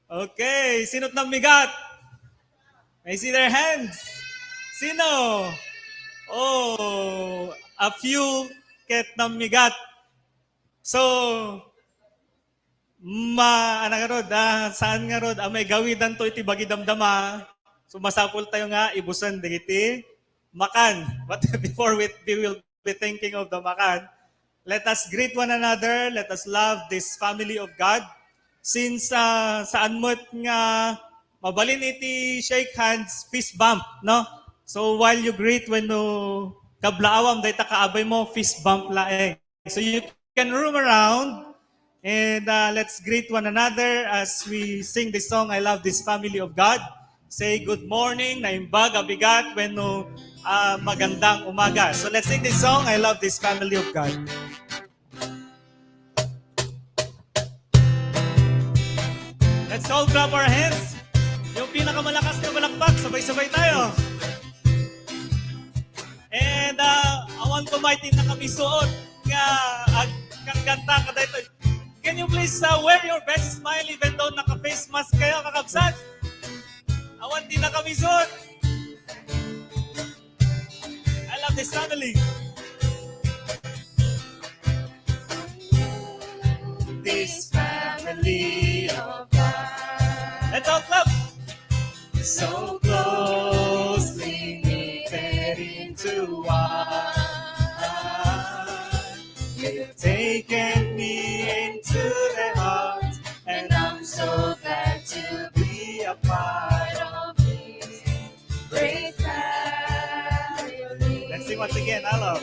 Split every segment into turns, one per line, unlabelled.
Okay, sino't ng bigat? I see their hands. Sino? Oh, a few ket ng bigat. So, ano nga rod, saan nga rod, may gawidan to iti bagi damdama. So, masapul tayo nga, ibusan digiti, makan. But before we will be thinking of the makan, let us greet one another, let us love this family of God. Since saan mo't nga mabalin iti shake hands, fist bump, no? So while you greet when no kablaawam dahil kaabay mo, fist bump laeng. So you can roam around and let's greet one another as we sing this song, I Love This Family of God. Say good morning, naimbag, abigat, when no magandang umaga. So let's sing this song, I Love This Family of God. Let's all clap our hands. Yung pinakamalakas na balakbak, sabay-sabay tayo. And I want to invite na kami suot nga kang ganta ka dito. Can you please wear your best smile even though naka-face mask kayo kakabsat? I want din na kami suot. I love this family. This family of God. Let's all clap. So closely knitted into one. You've taken me into the heart, and I'm so glad to be a part of this great family. Let's sing once again. I love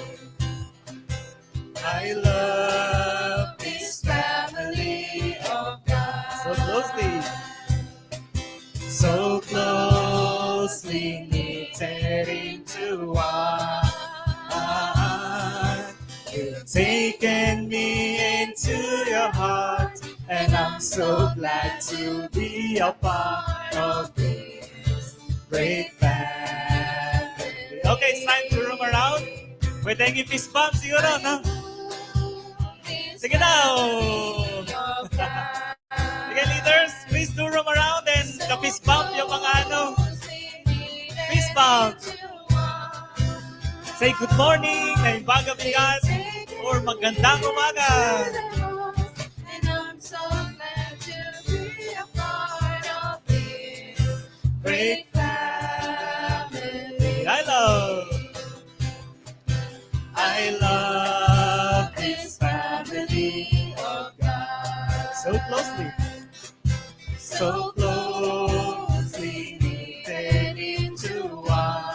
this family of God. So closely knitted into one. You've taken me into your heart, and I'm so glad to be a part of this great family. Okay, it's time to roam around. Pwede yung fist bump siguro, no? Sige daw! Sige, leaders, please do roam around and ka-fist bump yung mga fist bump. Say good morning, naimbag bigat, or magandang umaga.
And I'm so glad to be a part of this great family.
I love this family of God. So closely. So closely knitted into one.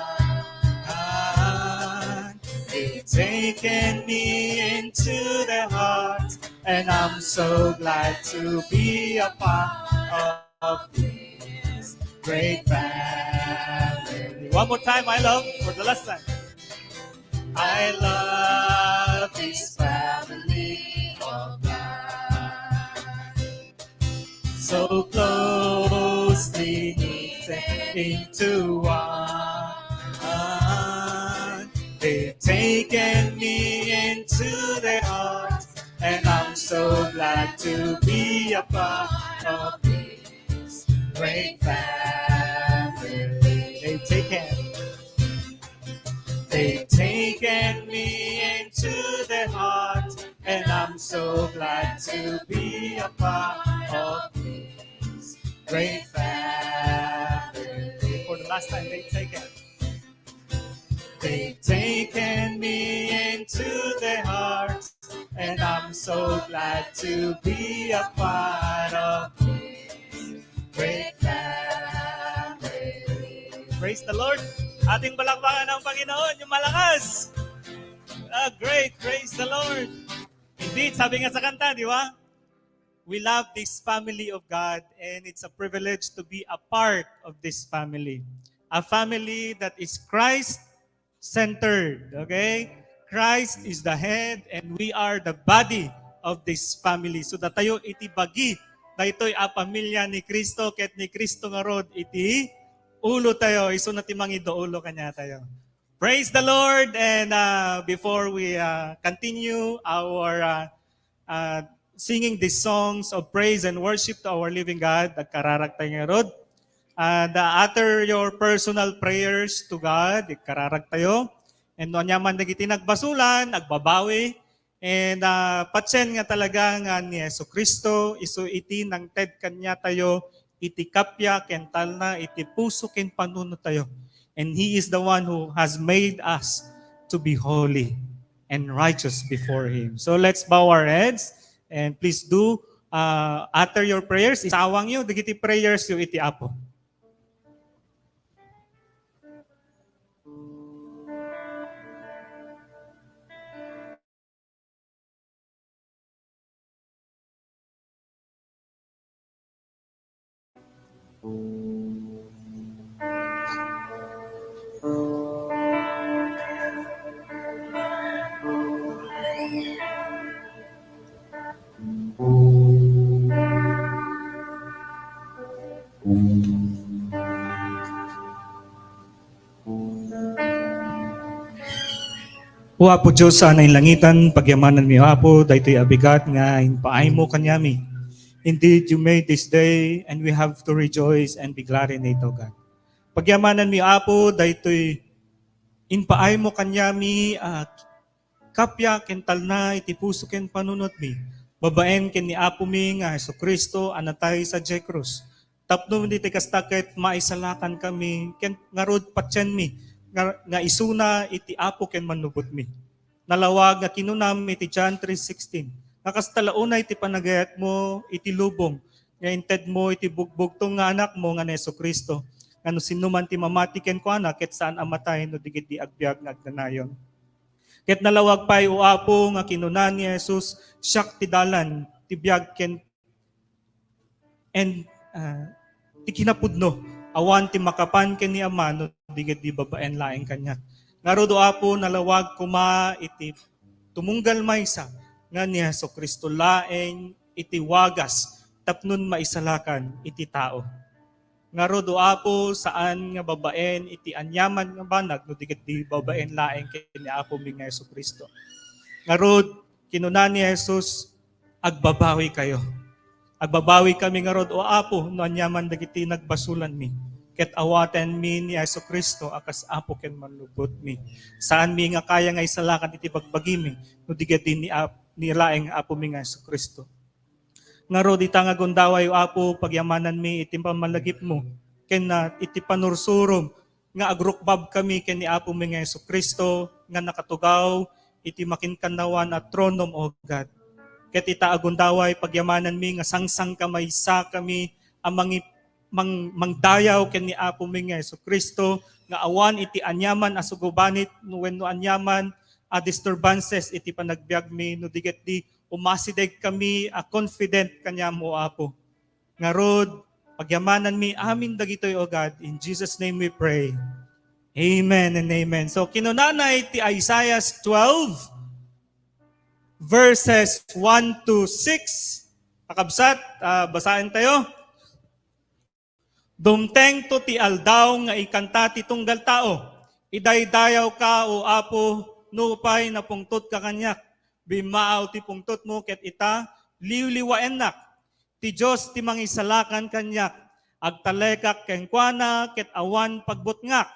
They've taken me into their hearts, and I'm so glad to be a part of this great family. One more time, I love, for the last time. I love this family of God. So closely knitted into one. They've taken me into their hearts, and I'm so glad to be a part of this great family. They've taken me into their hearts, and I'm so glad to be a part of this great family. For the last time, they've taken me into their hearts, and I'm so glad to be a part of this great family. Praise the Lord. Ating palakpakan ng Panginoon, yung malakas. Great, praise the Lord. Indeed, sabi nga sa kanta, di ba? We love this family of God, and it's a privilege to be a part of this family. A family that is Christ-centered, okay? Christ is the head, and we are the body of this family. So datayo iti bagi, daytoy a pamilya ni Kristo, ket ni Kristo nga rod iti ulo tayo, iso na timang idoulo kanya tayo. Praise the Lord, and before we continue our singing these songs of praise and worship to our living God, nagkararag tayo nga rod. Utter your personal prayers to God, nagkararag tayo. And no nyaman nagiti nagbasulan, nagbabawi, and patsen nga talaga nga ni Yesu Kristo, iso iti nang ted kanya tayo, iti kapya kental na, iti puso ken panuno tayo. And He is the one who has made us to be holy and righteous before Him. So let's bow our heads, and please do utter your prayers. Isawang yun, digiti prayers yung iti apo. O Apo Diyos sa anay langitan, pagyamanan mi o Apo, daytoy abigat nga paay mo kanyami. Indeed, you made this day, and we have to rejoice and be glad in it, O God. Pagyamanan mi o Apo, daytoy inpaay mo kanyami, kapya kental na, iti puso ken panunot mi. Babaen ken ni Apo mi nga Hesus Kristo, anatay sa Jecruz. Tapno di tikastakit maisalakan kami, ken ngarod patsen mi, nga isuna iti Apo ken manubot mi. Nalawag nga kinunam iti John 3:16. Nakastalauna iti panagayat mo iti lubong. Nga inted mo iti bugbugtong nga anak mo nga Hesus Kristo. Ngano sinuman ti mamati ken ko anak ket saan amatay no digiti agbyag nga agnanayon. Ket nalawag pay o Apo nga kinunan ni Jesus siak ti dalan ti biag ken and ti kinapudno awan ti makapan ken ni Ama no digit di babaen laeng kanya. Ngarudo Apo nalawag kuma iti tumunggal maysa nga ni Hesus Kristo laeng iti wagas tapnon maisalakan iti tao. Ngarudo Apo saan nga babaen iti anyaman nga banag no digit di babaen laeng ken ni Apo mi nga Hesus Kristo. Ngarud kinunan ni Jesus agbabawi kayo. Agbabawi kami ngarud o Apo no anyaman dagiti nagbasulan mi. Ket awaten mi ni Hesus Kristo akas Apo ken manlubot mi. Saan mi nga kaya nga isalakan iti bagbagi mi no digiti ni laeng Apo mi nga Hesus Kristo. Ngaro di nga gundaway o Apo pagyamanan mi iti pamalagip mo ken na iti panursurom nga agrukbab kami ken ni Apo mi nga Hesus Kristo nga nakatugaw iti makinkanawan at tronom, O God. Ket ita agundaway pagyamanan mi nga sangsang kamaysa kami amang mangdayaw ken ni Apo mi nga Jesucristo nga awan iti anyaman a sugubanit wenno anyaman a disturbances iti panagbiag mi no diget di umasideg kami a confident kanyamo Apo. Nga rod pagyamanan mi amin dagitoy O God, in Jesus name we pray. Amen and amen. So kinunanay ti Isaiah 12 verses 1 to 6. Kakabsat, basahin tayo. Dumteng to ti aldaw nga ikanta ti tunggal tao. Idaydayaw ka o Apo, nupay na pungtot ka kanyak. Bimaaw ti pungtot mo ket ita, liwliwaen nak. Ti Diyos ti mangisalakan kanyak. Agtalekak kenkwana ket awan pagbutngak.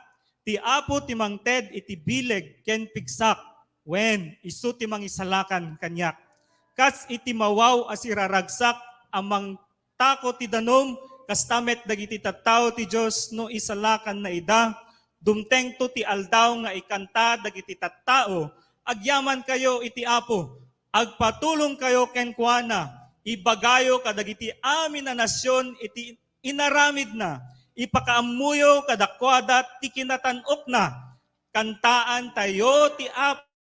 Ti Apo ti mangted iti bileg ken pigsak. Wen isu ti mangisalakan kanyak. Kas iti mawaw as iraragsak amang tako ti danom kastamet dagiti tattao ti Dios no isalakan na ida. Dumteng to ti aldaw nga ikanta dagiti tattao. Agyaman kayo iti Apo. Agpatulong kayo kenkwana. Ibagayo kadagiti amin na nasyon iti inaramid na. Ipakaamuyo kadakwada ti kinatanok na. Kantaan tayo ti Apo.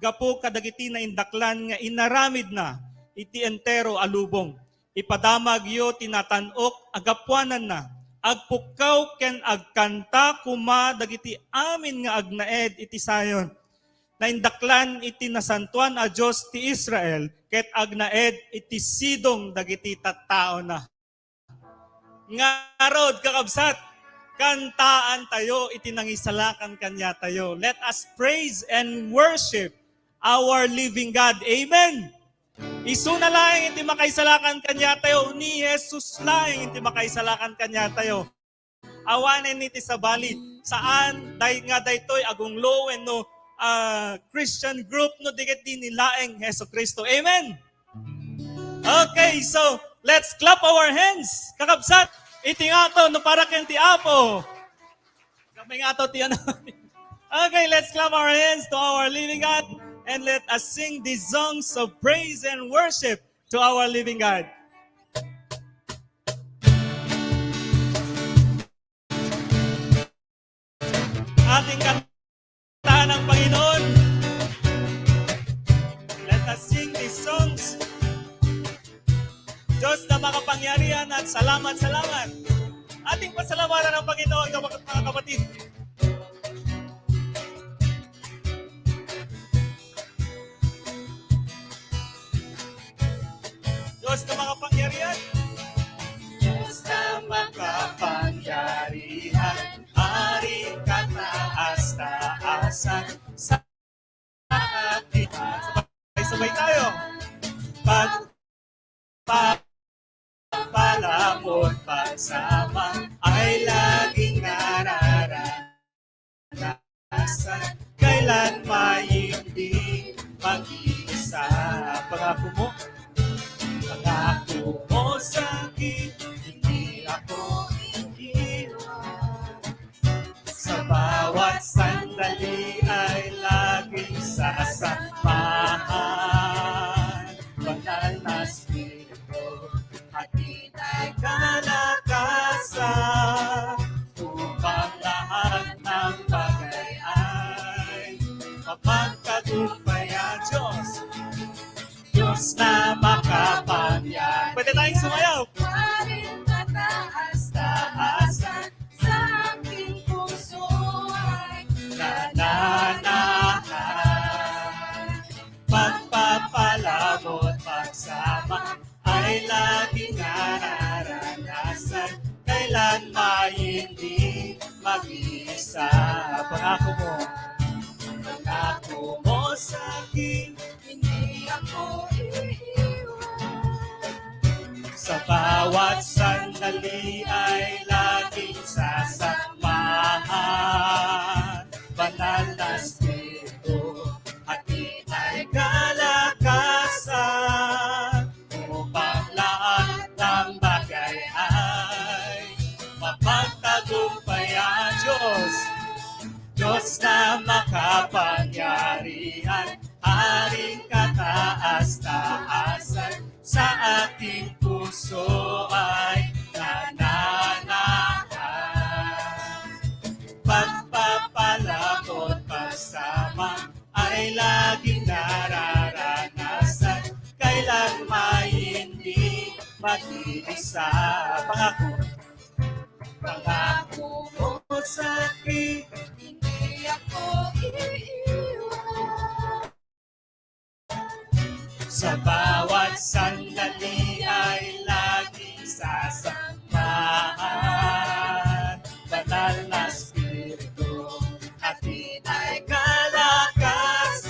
Gapo kadagiti na indaklan nga inaramid na iti entero alubong. Ipadamag yo tinatanok agapuanan na. Agpukaw ken agkanta kuma dagiti amin nga agnaed iti sayon. Na indaklan iti nasantuan a Dios ti Israel ket agnaed iti sidong dagiti tattao na. Ngarod kakabsat, kantaan tayo, itinangisalakan kanya tayo. Let us praise and worship our living God. Amen. Isu na lang iti makaisalakan kanya tayo. Ni Jesus lang iti makaisalakan kanya tayo. Awanen iti sabali. Saan? Dahil nga daytoy agong low and no Christian group no diget din nilaeng Heso Kristo. Amen. Okay, so let's clap our hands. Kakabsat. Iti nga to, no para ken ti Apo. Kamay nga to ti ano. Okay, let's clap our hands to our living God and let us sing these songs of praise and worship to our living God. Ating kantahan ng Panginoon. Let us sing these songs. Diyos na makapangyarihan at salamat. Ating pasalamatan ng Panginoon, mga kapatid. Diyos na makapangyarihan. Diyos na makapangyarihan, Hari ka taas-taasan sa ating. Sabay tayo. Pagpalamon pagsama ay laging nararanasan. Kailan hindi mag-iisa. Pangako mo sa akin, hindi ako iiwan. Sa bawat sandali ay laging sasamahan. Banal na Espiritu, hatid ay kalakasan upang lahat ng bagay ay mapagtagumpayan. Diyos na makapangyarihan. Pwede tayong sumayaw.
Haring kataas-taasan sa aking puso ay
nananahan. Pagpapalabot pagsama ay laging nararanasan. Kailan hindi mag-iisa. Pangako mo sa akin,
hindi ako iiwan.
sa bawat sandali ay laging sasamahan. Banal na Espiritu, hatid ay kalakasan upang lahat ng bagay ay mapagtagumpayan. Diyos na makapangyarihan, kataas-taasan sa ating puso ay nananahan. Pagpapalakot pasama ay laging nararanasan, kailan may hindi mag-iisa. Pangako mo sa akin,
Hindi ako iiwan.
sa bawat sandali ay laging sasamahan. Banal na Espiritu, atin ay kalakasan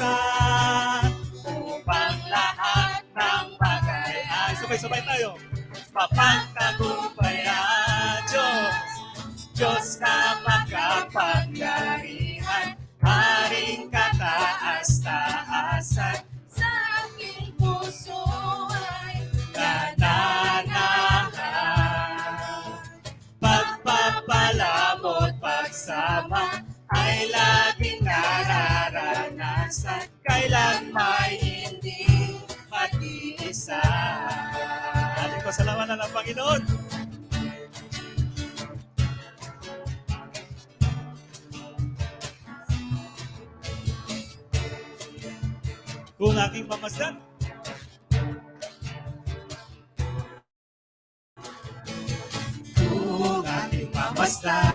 upang lahat ng bagay ay sabay-sabay tayo. Mapagtagumpayan, Diyos na makapangyarihan, Haring kataas-taasan,
Sa aking puso ay
nananahan. Pagpapalabot pagsama ay laging nararanasan, kailan may hindi mag-iisa. Ating pasalamatan ng Panginoon. Kung aking mamasdan, kung aking mamasdan,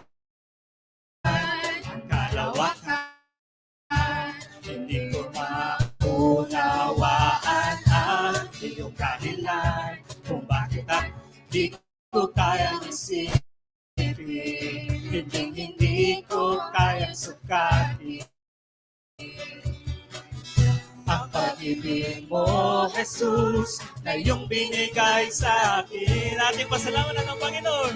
ang kalawakan, hindi ko maunawaan ang iyong dahilan kung bakit di ko kayang isipin, hindi ko kayang sukatin ang pag-ibig mo, Jesus, na iyong binigay sa akin. Ating pasalamatan ng Panginoon.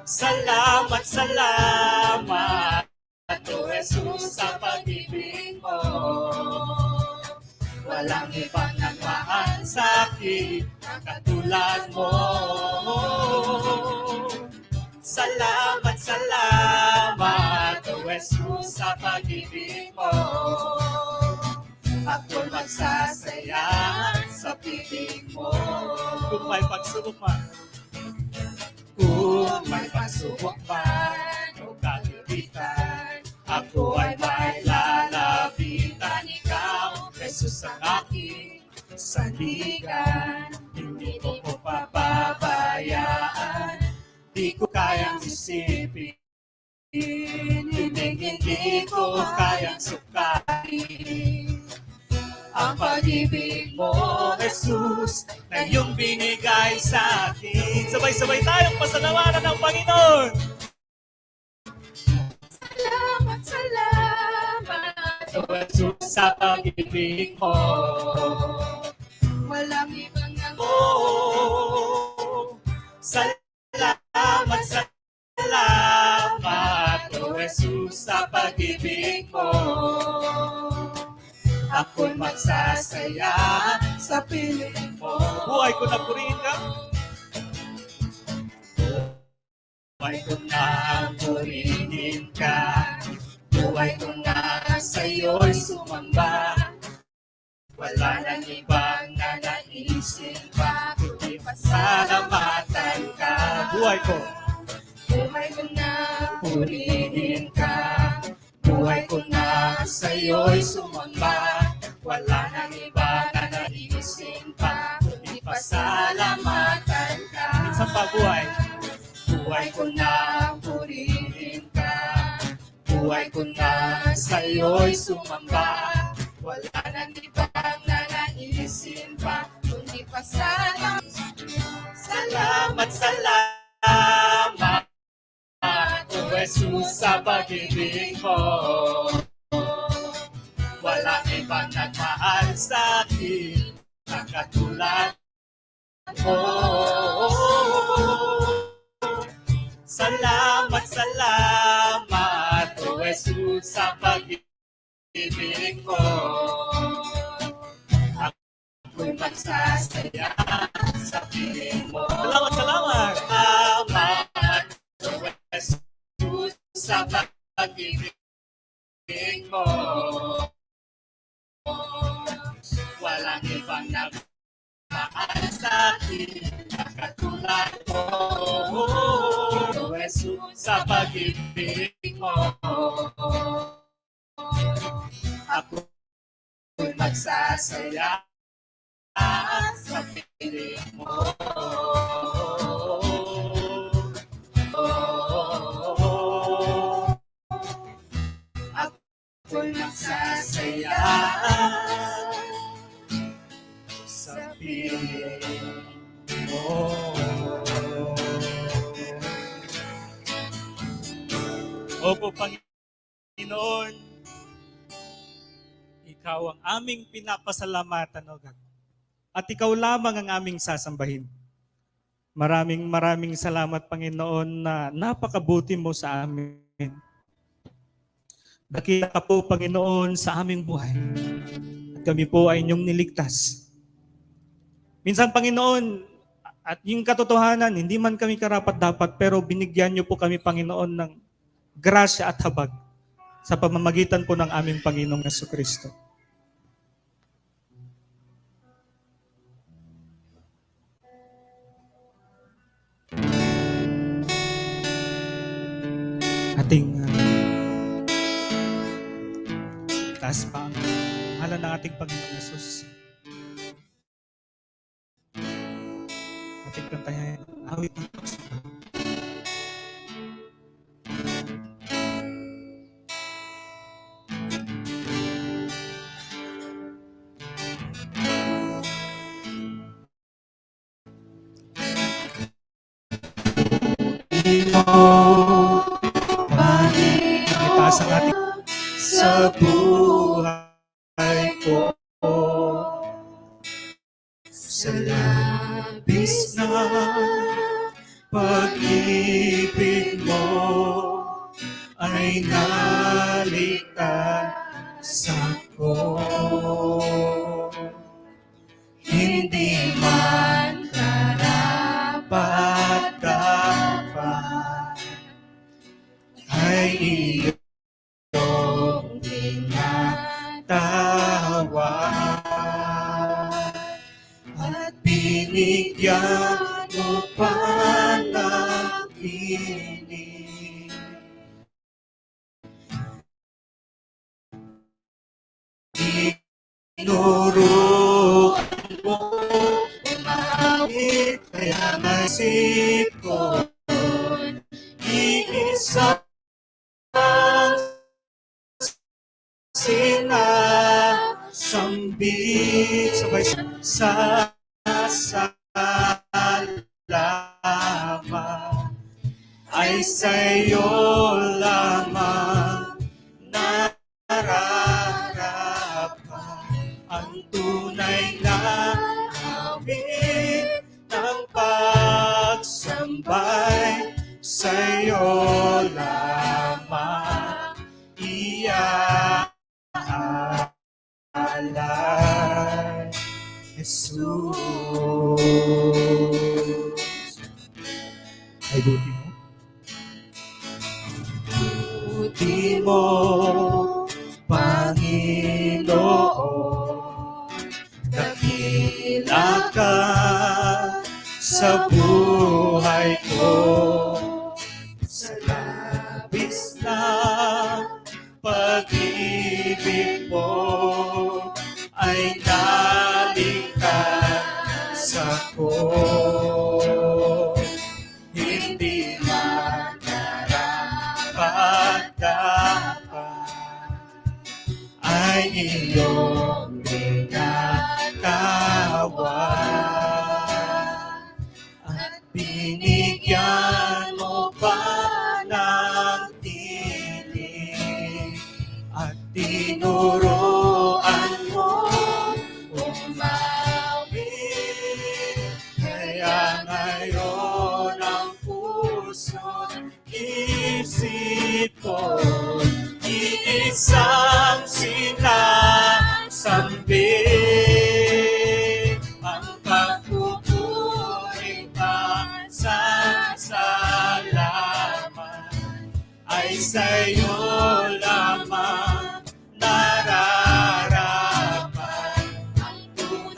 Salamat, salamat, O Jesus, sa pag-ibig mo. Walang ibang nagmahal sa akin na katulad mo. Salamat, salamat, O Jesus, sa pag-ibig mo. Ako'y magsasaya sa piling mo. Kung may pagsubok man, kung may pagsubok man o kalimitan, ako ay may lalapitan. Ikaw, Jesus, ang aking sandigan. Hindi mo ko papabayaan, di ko kayang isipin, hindi ko kayang sukatin ang pag-ibig mo, Jesus, na iyong binigay sa akin. Sabay-sabay tayong pasalamatan ng Panginoon.
salamat, salamat.
O Jesus, sa pag-ibig mo.
Walang ibang
Oh, salamat, salamat, O Jesus, sa pag-ibig mo. Ako'y magsasaya sa piling mo. Buhay ko na purihin ka. Buhay ko na purihin ka. Buhay ko na sa'yo'y sumamba. Wala nang ibang nanaisin pa, kundi pasalamatan ka. Buhay ko.
buhay ko na
Purihin ka. Buhay ko na sa'yo'y sumamba. Wala nang iba na naisin pa, kundi pasalamatan ka. Minsan pa buhay. Buhay ko na purihin ka. Buhay ko na sa'yo'y sumamba. Wala nang ibang nanaisin pa, kundi pasalamatan. Salamat, salamat, O Jesus, sa pag-ibig mo. Walang ibang nagmahal sa akin na katulad mo. Salamat, salamat, O Jesus, sa pag-ibig mo. Ako'y magsasaya sa piling mo. Salamat, salamat. Salamat, O Jesus, sa pag-ibig mo. walang ibang nagmahal sa akin na katulad mo. Ito Jesus sa pag-ibig mo. Ako'y magsasaya sa piling mo. Ako'y magsasaya sa piling mo. Opo, Panginoon, Ikaw ang aming pinapasalamatan, O God. At Ikaw lamang ang aming sasambahin. Maraming salamat, Panginoon, na napakabuti mo sa amin. Dakila ka po, Panginoon, sa aming buhay. At kami po ay inyong niligtas. Minsan, Panginoon, at yung katotohanan, hindi man kami karapat-dapat, pero binigyan niyo po kami, Panginoon, ng grasya at habag sa pamamagitan po ng aming Panginoong Jesucristo. Ating taas pa ang ngalan ng ating Panginoong Yesus. Ating kantayan, awit ng pagsamba. Itaas ang ating sa buhay ko. Sa labis na pag-ibig mo ay naligtas ako. Hindi man karapat-dapat ay iyong tinatawag at binigyan mo pa ng piling. Tinuruan mo umawit kaya maisip ko iisang sinasambit sabay sa salamat ay sa'yo lamang nararapat ang tunay na awit ng pagsambay sa'yo lamang iaalay, Jesus. Ay, buti mo. Buti mo, Panginoon. Dakila ka sa buhay ko. Sa labis na pag-ibig mo ay naligtas ako. Hindi man karapat-dapat ay iyong tinatawag at binigyan mo pa ng tinig at tinuruan mo umawit. Kaya ngayon ang puso, isip ko, iisang sinasambit ang pagpupuri at salamat ay sa'yo lamang nararapat ang tunay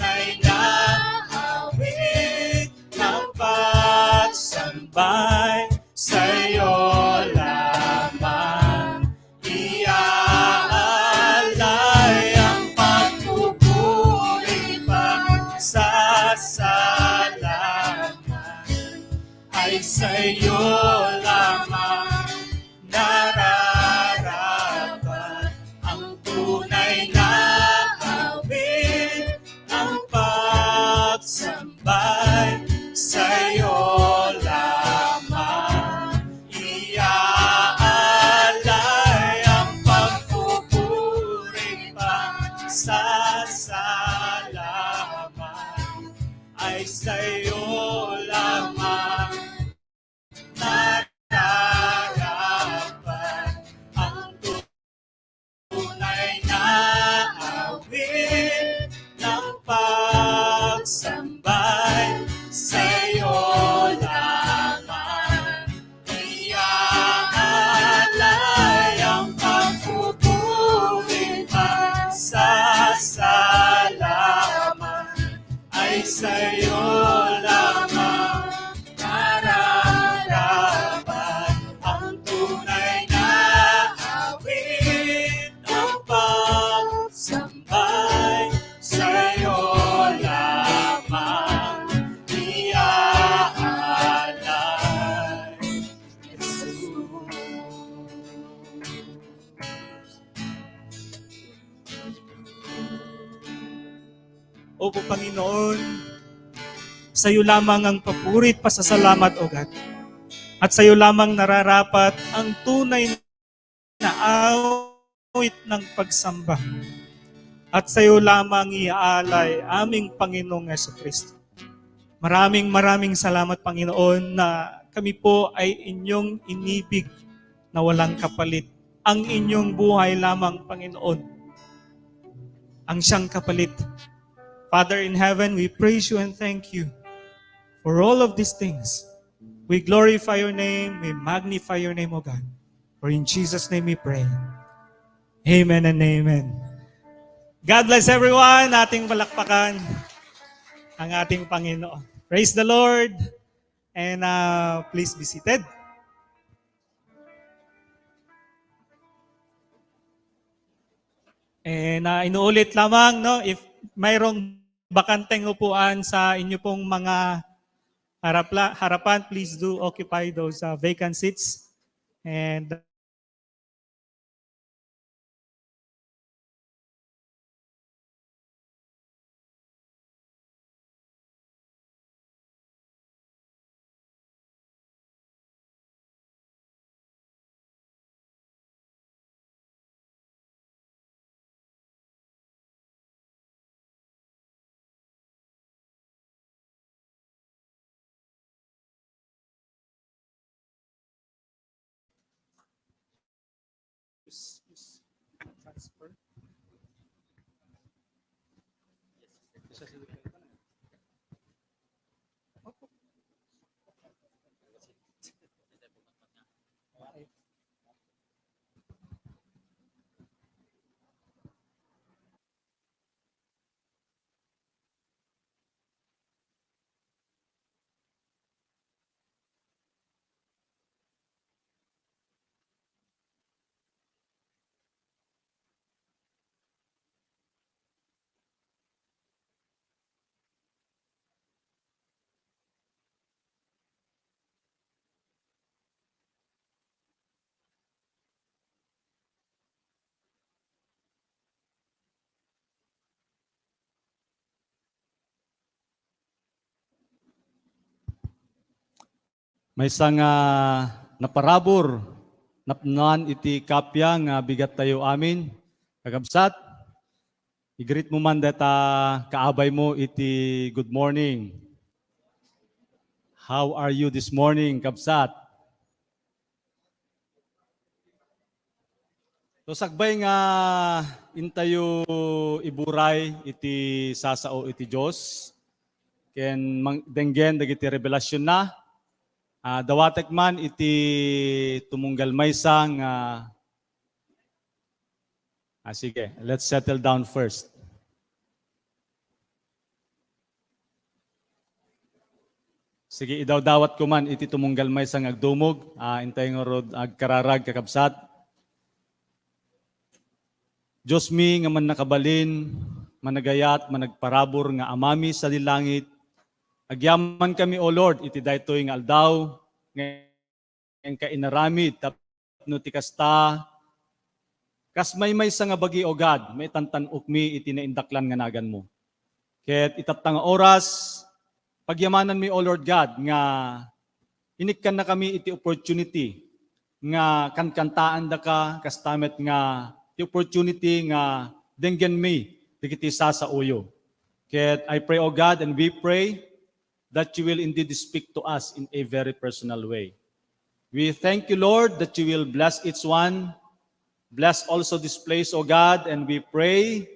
O Panginoon, sa iyo lamang ang papurit, pasasalamat, O God. At sa iyo lamang nararapat ang tunay na awit ng pagsamba. At sa iyo lamang iaalay aming Panginoong Jesucristo. Maraming salamat, Panginoon, na kami po ay inyong inibig na walang kapalit. Ang inyong buhay lamang, Panginoon, ang siyang kapalit. Father in heaven, we praise you and thank you for all of these things. We glorify your name, we magnify your name, O God. For in Jesus' name we pray. Amen and amen. God bless everyone. Ating palakpakan ang ating Panginoon. Praise the Lord. And please be seated. And inuulit lamang, no, if mayroong bakanteng upuan sa inyo pong mga harapan, please do occupy those vacant seats. And transfer.
May isang naparabor, napnan iti kapya nga bigat tayo amin. Kagabsat, i-greet mo man data kaabay mo iti good morning. How are you this morning, kabsat? So sagbay nga intayo iburay iti sasao iti Dios. Ken denggen dagiti revelasyon na. Dawatek man iti tumunggal maysang sige, let's settle down first. Sige, idawdawat ko man iti tumunggal maysang agdumog, intay nga rod agkararag kakabsat. Diyos mi nga man nakabalin, managayat, managparabor nga amami sa dilangit, agyaman kami, O Lord, iti daytoy nga aldaw, ngayon ka inaramid, tapno ti kasta, kas may sa nga bagi, O God, may tantanok mi iti naindaklan nga nagan mo. Ket itatang oras, pagyamanan mi, O Lord God, nga inikkan na kami iti opportunity, nga kankantaan da ka, kastamet nga iti opportunity nga denggen mi, digiti sa uyo. Ket I pray, O God, and we pray, that you will indeed speak to us in a very personal way. We thank you, Lord, that you will bless each one. Bless also this place, O God, and we pray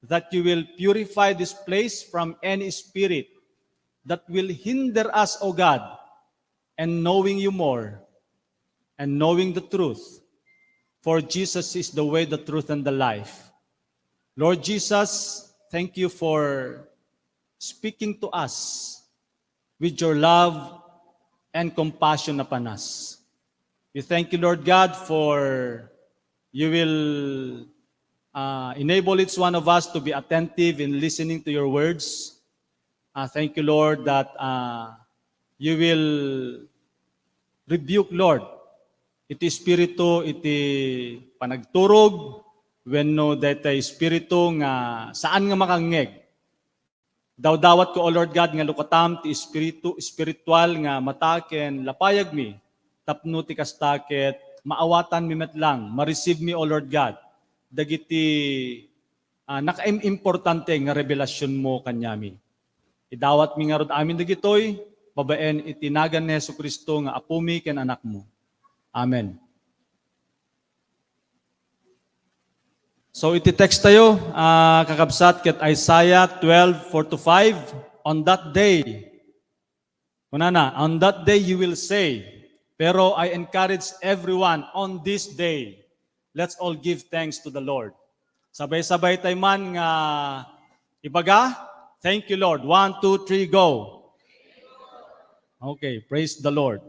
that you will purify this place from any spirit that will hinder us, O God, and knowing you more, and knowing the truth. For Jesus is the way, the truth, and the life. Lord Jesus, thank you for speaking to us with your love and compassion upon us. We thank you, Lord God, for you will enable each one of us to be attentive in listening to your words. Thank you, Lord, that you will rebuke, Lord, iti espiritu, iti panagturog, wenno daytay espiritu nga saan nga makangeg, Daw-dawat ko, O Lord God, nga lukatam ti spiritual nga mataken, lapayag mi, tapno ti kastaket, maawatan mi metlang, ma-receive mi, O Lord God, dagiti naka-importante nga revelasyon mo kanyami. Idawat mi nga rod amin dagitoy, babaen itinagan ni Jesucristo nga apumi ken anak mo. Amen. So iti text tayo, kakabsat ket Isaiah 12:4-5. On that day, kunana, on that day you will say, pero I encourage everyone on this day, let's all give thanks to the Lord. Sabay-sabay tayo man nga ibaga, thank you Lord. 1, 2, 3, go. Okay, praise the Lord.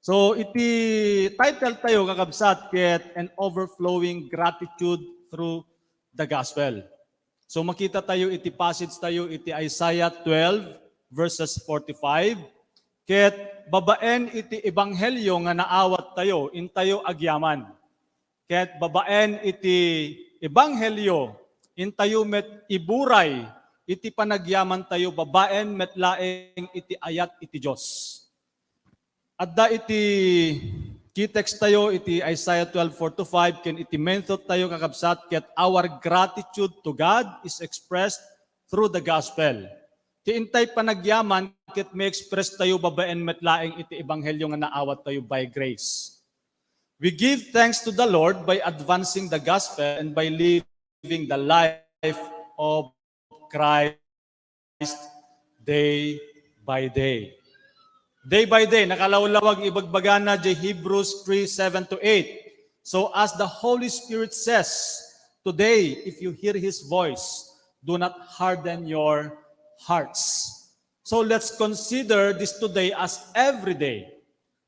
So iti title tayo kakabsat ket an overflowing gratitude through the gospel. So makita tayo iti passage tayo iti Isaiah 12:45. Ket babaen iti ebanghelyo nga naawat tayo in tayo agyaman. Ket babaen iti ebanghelyo in tayo met iburay iti panagyaman tayo babaen met laeng iti ayat iti Dios. Adda iti key text tayo iti Isaiah 12:4-5 ken iti method tayo kakabsat ket our gratitude to God is expressed through the gospel. Ti intay panagyaman ket may express tayo babaen met laeng iti ebanghelyo nga naawat tayo by grace. We give thanks to the Lord by advancing the gospel and by living the life of Christ day by day. Day by day, nakalawlawag ibagbagana di Hebrews 3:7-8. So as the Holy Spirit says, today, if you hear His voice, do not harden your hearts. So let's consider this today as every day.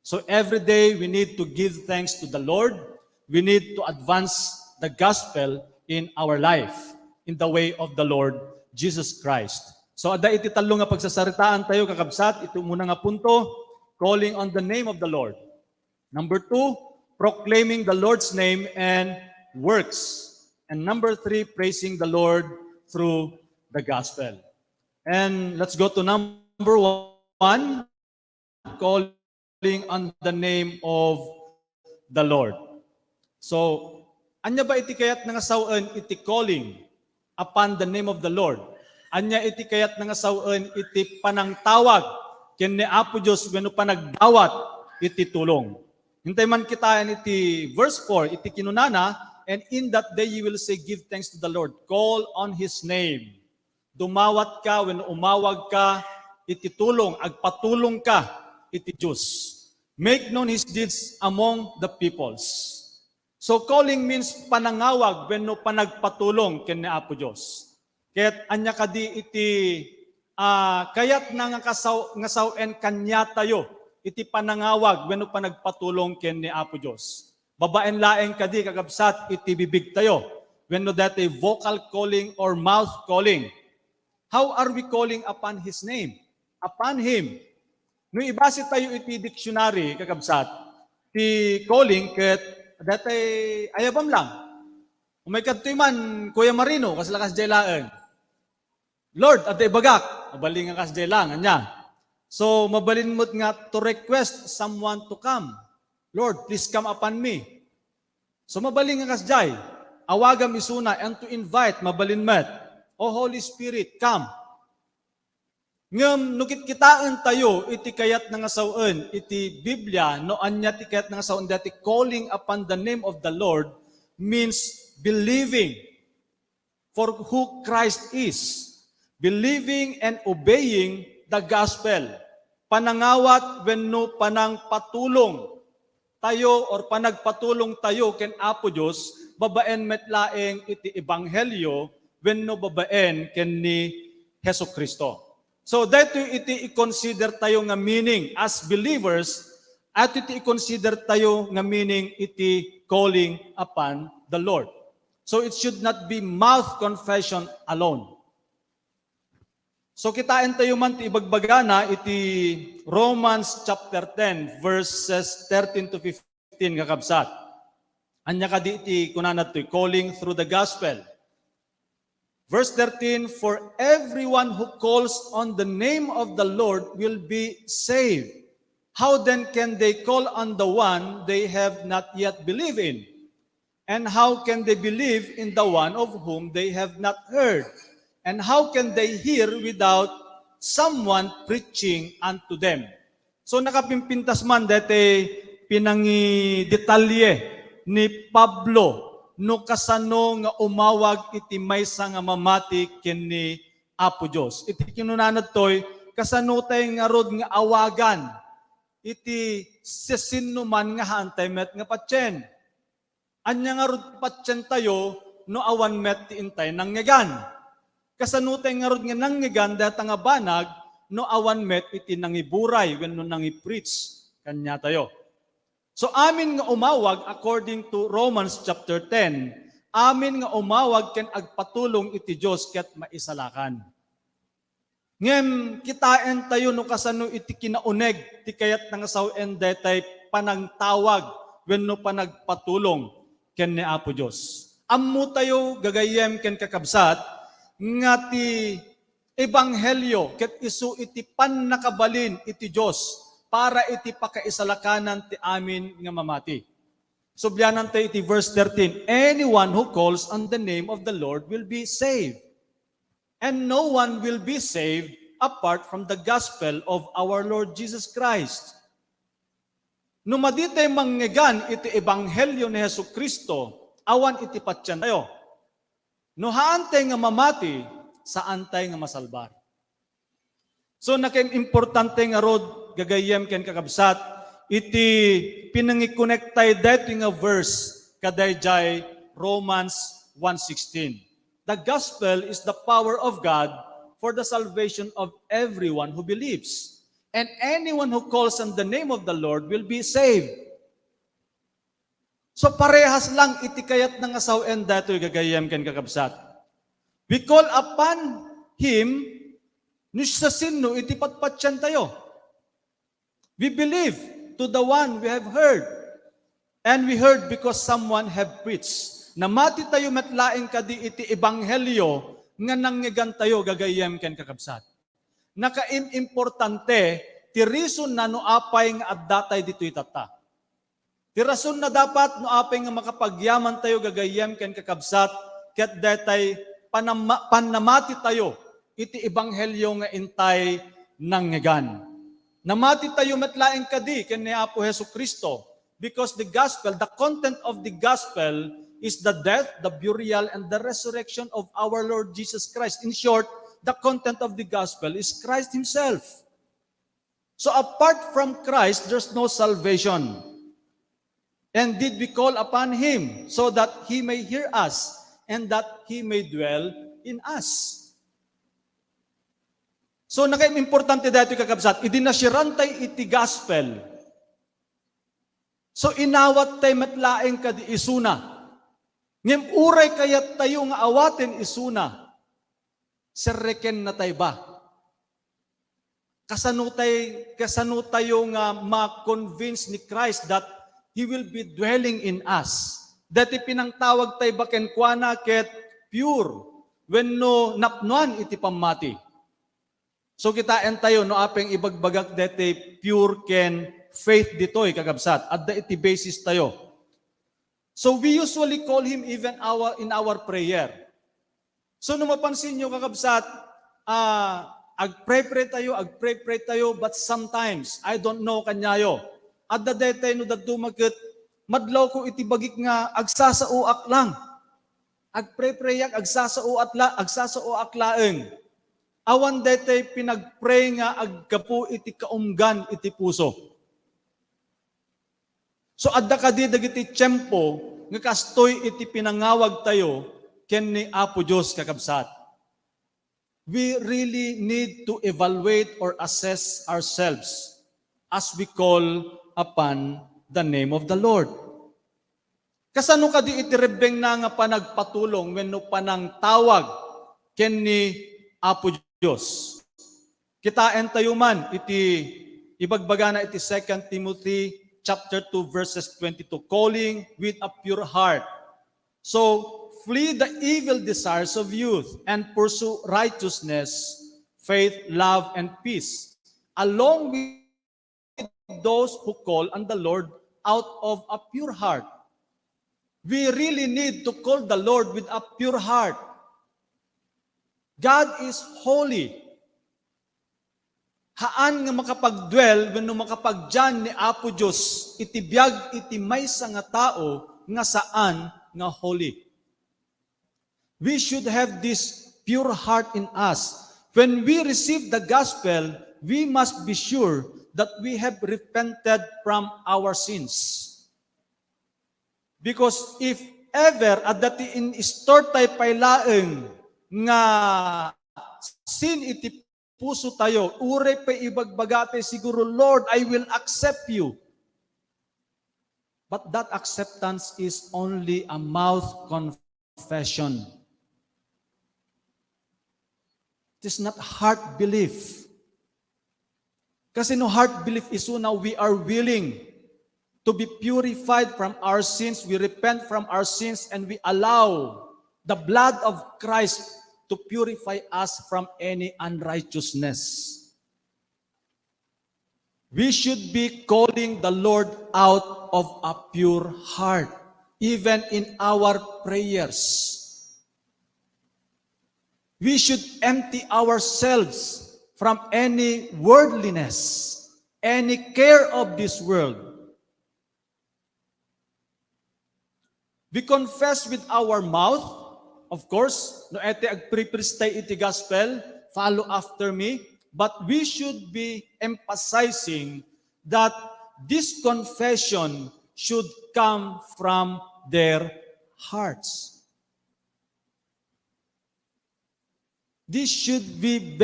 So every day, we need to give thanks to the Lord. We need to advance the gospel in our life, in the way of the Lord Jesus Christ. So ada iti talo nga pagsasaritaan tayo kakabsat, ito muna nga punto, calling on the name of the Lord. Number 2, proclaiming the Lord's name and works. And number 3, praising the Lord through the gospel. And let's go to number 1, calling on the name of the Lord. So, anya ba iti kayat nga sawen iti calling upon the name of the Lord? Anya iti kayat nga sawen iti panangtawag ken ni Apo Dios wenno panagdawat iti tulong. Hintay man kita iti verse 4 iti kinunana, and in that day you will say, give thanks to the Lord, call on His name. Dumawat ka wenno umawag ka iti tulong, agpatulong ka iti Dios. Make known His deeds among the peoples. So calling means panangawag wenno panagpatulong ken ni Apo Dios. Ket anya kadi iti kayat na nga sawen kanya tayo iti panangawag wenno panagpatulong ken ni Apo Dios. Babaen laeng kadi kakabsat iti bibig tayo wenno dati vocal calling or mouth calling. How are we calling upon His name? Upon Him. No ibase tayo iti dictionary kakabsat ti calling ket dati ayabam lang. Umay kadtoy man Kuya Marino kas lakas jaylaen. Lord, at ibagak, mabaling nga kasday lang, anya. So, mabalin mo't nga to request someone to come. Lord, please come upon me. So, mabaling nga kasday, awagam isuna, and to invite, mabalin met, O Holy Spirit, come. Ngam, nukit kitaan tayo, iti kayat nga sawen, iti Biblia, no anya ti kayat nga sawen, dati calling upon the name of the Lord means believing for who Christ is. Believing and obeying the gospel. Panangawat wenno panangpatulong tayo or panagpatulong tayo ken Apo Dios babaen met laeng iti ebanghelyo wenno babaen ken ni Hesukristo. So dito iti i-consider tayo nga meaning as believers at iti i-consider tayo nga meaning iti calling upon the Lord. So it should not be mouth confession alone. So kitain tayo man ti ibagbagana iti Romans chapter 10 verses 13-15 kakabsat. Anya kadi iti kunana toy calling through the gospel. Verse 13, for everyone who calls on the name of the Lord will be saved. How then can they call on the one they have not yet believed in? And how can they believe in the one of whom they have not heard? And how can they hear without someone preaching unto them? So nakapimpintas man dete pinangi detalye ni Pablo no kasano nga umawag iti maysa nga mamati ken ni Apo Dios. Iti kinunanad toy kasano tay nga rod nga awagan iti sesino man nga hantay met nga patyen. Anya nga rod patyen tayo no awan met ti intay nangyagan. Kasano tay nga rod nga nangyagan data nga banag no awan met iti nangiburay wenno nangipreach kanya tayo. So amin nga umawag according to Romans chapter 10, amin nga umawag ken agpatulong iti Dios ket maisalakan. Ngem kitaen tayo no kasano iti kinauneg ti kayat nga sawen detay panangtawag wenno panagpatulong ken ni Apo Dios. Ammo tayo gagayem ken kakabsat nga ti ebanghelyo ket isu iti pannakabalin iti Dios para iti pakaisalakanan ti amin nga mamati. Subyanan tayo iti verse 13, anyone who calls on the name of the Lord will be saved. And no one will be saved apart from the gospel of our Lord Jesus Christ. Numaditay manggegan iti ebanghelyo ni Hesus Kristo, awan iti patyan tayo. No haantay nga mamati, saan tayo nga masalbar. So nakin importante nga rod gagayem ken kakabsat iti pinangi-connectay dito nga verse kadayjay Romans 1:16. The gospel is the power of God for the salvation of everyone who believes. And anyone who calls on the name of the Lord will be saved. So parehas lang iti kayat ng asawen dato gagayem ken kakabsat. We call upon Him nisasinno iti patpatyan tayo. We believe to the one we have heard. And we heard because someone have preached. Namati tayo metlaing kadi iti ebanghelyo nga nangyagan tayo gagayem ken kakabsat. Nakaim-importante ti reason na no apay nga addatay dito itata. Ti rason na dapat no apay nga makapagyaman tayo gagayem ken kakabsat ket datay panamati tayo iti ebanghelyo nga intay nangyagan. Namati tayo metlaing kadi ken ni Apo Hesus Kristo because the gospel, the content of the gospel is the death, the burial, and the resurrection of our Lord Jesus Christ. In short, the content of the gospel is Christ Himself. So apart from Christ, there's no salvation. And did we call upon Him so that He may hear us and that He may dwell in us? So nakaim-importante dito kakabsat, idinasirantay iti gospel. So inawat tayo matlaeng kadi isuna. Ngem uray kayat tayo nga awaten isuna. Serreken na tayo ba? Kasano tayo nga ma-convince ni Christ that He will be dwelling in us. Dati pinangtawag tayo baken kuana ket pure wenno napnuan iti pamati. So kitaan tayo no apeng ibagbagak dete pure ken faith ditoy kakabsat. Adda iti basis tayo. So we usually call Him even in our prayer. So no mapansin nyo kakabsat, agpray-pray tayo, but sometimes, I don't know kanyayo. Adda dete no dadto maket, madlaw ko iti bagik nga agsasauak lang. Agpray-prayak, agsasauak laeng. Awan dete pinagpray nga aggapu iti kaumgan iti puso. So adda kadi dagiti tiyempo nga kastoy iti pinangawag tayo ken ni Apo Dios kakabsat. We really need to evaluate or assess ourselves as we call upon the name of the Lord. Kasano kadi iti rebeng na nga panagpatulong wenno panang tawag ken ni Apo Dios. Kitaen tayo man iti ibagbaga na iti 2 Timothy chapter 2 verses 22, calling with a pure heart. So Flee the evil desires of youth and pursue righteousness, faith, love, and peace, along with those who call on the Lord out of a pure heart. We really need to call the Lord with a pure heart. God is holy. Haan nga makapagdwell wenno makapagdiyan ni Apo Dios iti biag iti maysa nga tao nga saan nga holy. We should have this pure heart in us. When we receive the gospel, we must be sure that we have repented from our sins. Because if ever at dati in istortay paylaeng nga sin iti puso tayo, uray pa ibagbagate siguro, Lord, I will accept you. But that acceptance is only a mouth confession. It is not heart belief. Kasi no heart belief is now we are willing to be purified from our sins, we repent from our sins, and we allow the blood of Christ to purify us from any unrighteousness. We should be calling the Lord out of a pure heart, even in our prayers. We should empty ourselves from any worldliness, any care of this world. We confess with our mouth, of course, no ete agpripristay iti gospel, follow after me, but we should be emphasizing that this confession should come from their hearts. This should be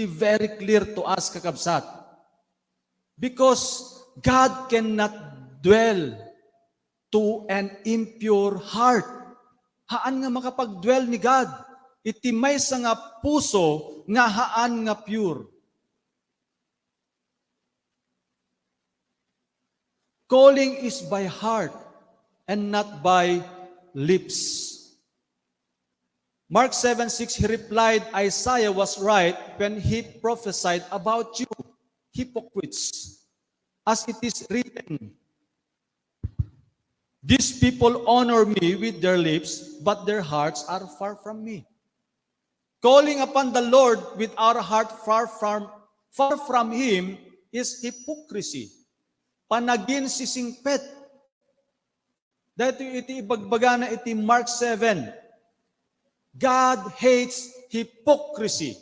very clear to us, kakabsat. Because God cannot dwell to an impure heart. Haan nga makapagdwell ni God? Iti maysa nga puso nga haan nga pure. Calling is by heart and not by lips. Mark 7:6, he replied, Isaiah was right when he prophesied about you, hypocrites, as it is written, these people honor me with their lips, but their hearts are far from me. Calling upon the Lord with our heart far from Him is hypocrisy. Panagin sisingpet. Dito iti ibagbagana iti Mark 7. God hates hypocrisy.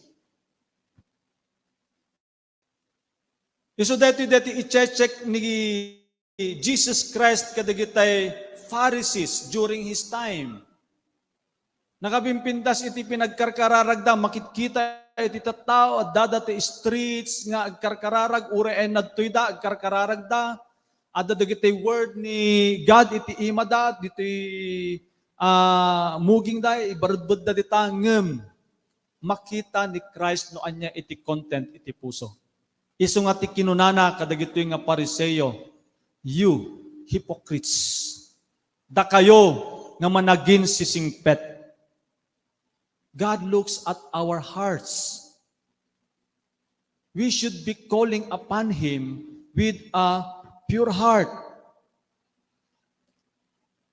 So dito i-check ni Jesus Christ kadagitay Pharisees during His time. Nakabimpintas iti pinagkarkararagda, makitkita iti tattao at dadati streets nga agkarkararag, ure en nagtuyda, agkarkararagda, at dadagitay word ni God iti imada, iti muging da, ibarudbud da dita, makita ni Christ no anya iti content iti puso. Iso nga ti kinunana kadagitoy nga Pariseo, you hypocrites, da kayo nga managin sisingpet. God looks at our hearts. We should be calling upon Him with a pure heart.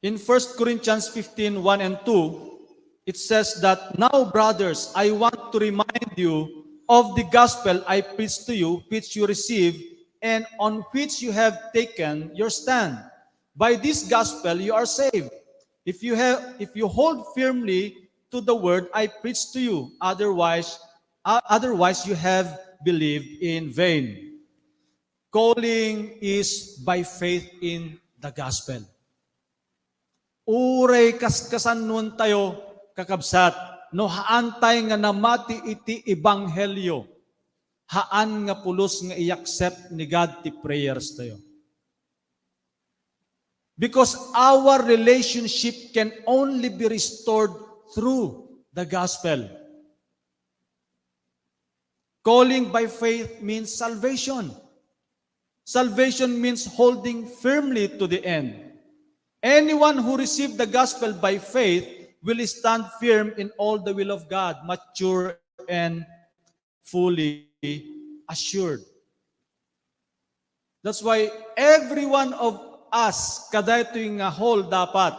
In 1 Corinthians 15:1 and 2, it says that, now, brothers, I want to remind you of the gospel I preached to you, which you received, and on which you have taken your stand. By this gospel you are saved, if you hold firmly to the word I preached to you. Otherwise you have believed in vain. Calling is by faith in the gospel. Uray kaskasan nun tayo, kakabsat, no haantay nga namati iti ebanghelyo. Haan nga pulos nga i-accept ni God ti prayers tayo. Because our relationship can only be restored through the gospel. Calling by faith means salvation. Salvation means holding firmly to the end. Anyone who received the gospel by faith will stand firm in all the will of God, mature and fully assured. That's why every one of us, kadaytoy nga whole dapat,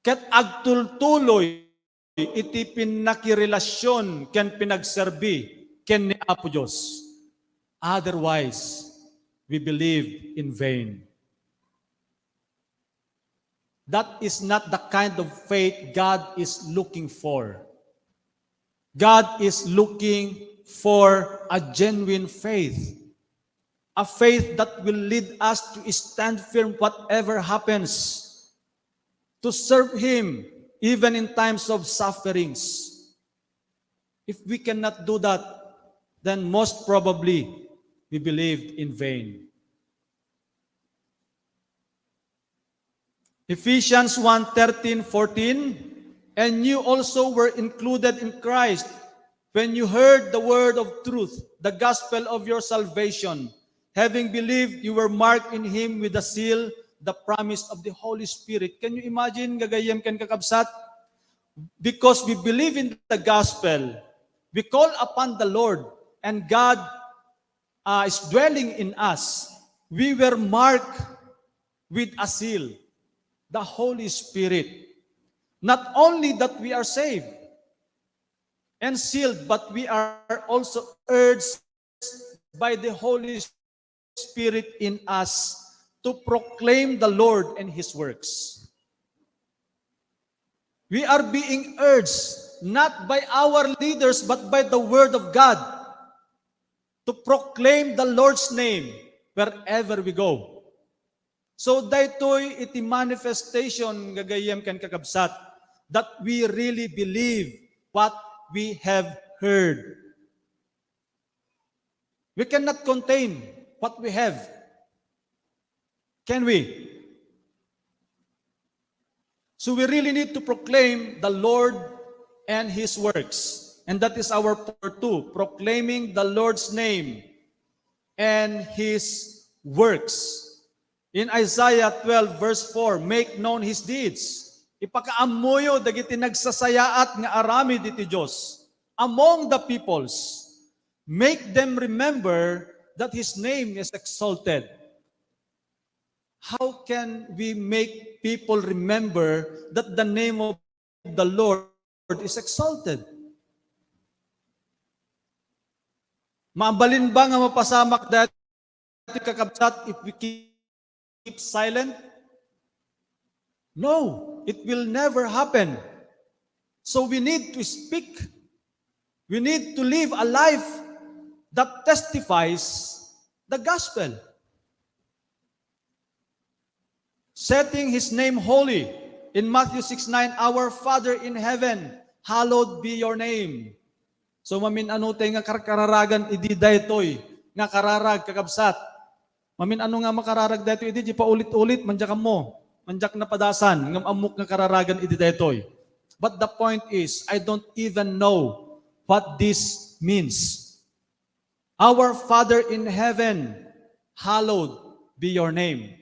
ket agtultuloy, iti pinakirelasyon, ken pinagserbi, ken ni Apo Diyos. Otherwise, we believe in vain. That is not the kind of faith God is looking for. God is looking for a genuine faith. A faith that will lead us to stand firm whatever happens. To serve Him even in times of sufferings. If we cannot do that, then most probably we believed in vain. Ephesians 1:13-14, and you also were included in Christ when you heard the word of truth, the gospel of your salvation. Having believed, you were marked in Him with the seal, the promise of the Holy Spirit. Can you imagine, gagayem kan kakabsat? Because we believe in the gospel, we call upon the Lord, and God is dwelling in us. We were marked with a seal, the Holy Spirit. Not only that we are saved and sealed, but we are also urged by the Holy Spirit in us to proclaim the Lord and His works. We are being urged not by our leaders but by the Word of God to proclaim the Lord's name wherever we go. So daytoy iti manifestation gagayem ken kakabsat that we really believe what we have heard. We cannot contain what we have. Can we? So we really need to proclaim the Lord and His works. And that is our part 2, proclaiming the Lord's name and His works. In Isaiah 12 verse 4, make known His deeds. Ipakaamuyo dagiti nagsasayaat nga aramid iti Dios among the peoples. Make them remember that His name is exalted. How can we make people remember that the name of the Lord is exalted? Mabalin ba nga mapasamak dati kakabsat if we keep silent? No, it will never happen. So we need to speak. We need to live a life that testifies the gospel. Setting His name holy. In Matthew 6:9, our Father in heaven, hallowed be your name. So mamin ano tayo nga kararagan idi daytoy nga kararag kakabsat. Mamin ano nga makararag daytoy idi di pa ulit-ulit manjak mo. Manjak na padasan ngam amok nga kararagan idi daytoy. But the point is, I don't even know what this means. Our Father in heaven, hallowed be your name.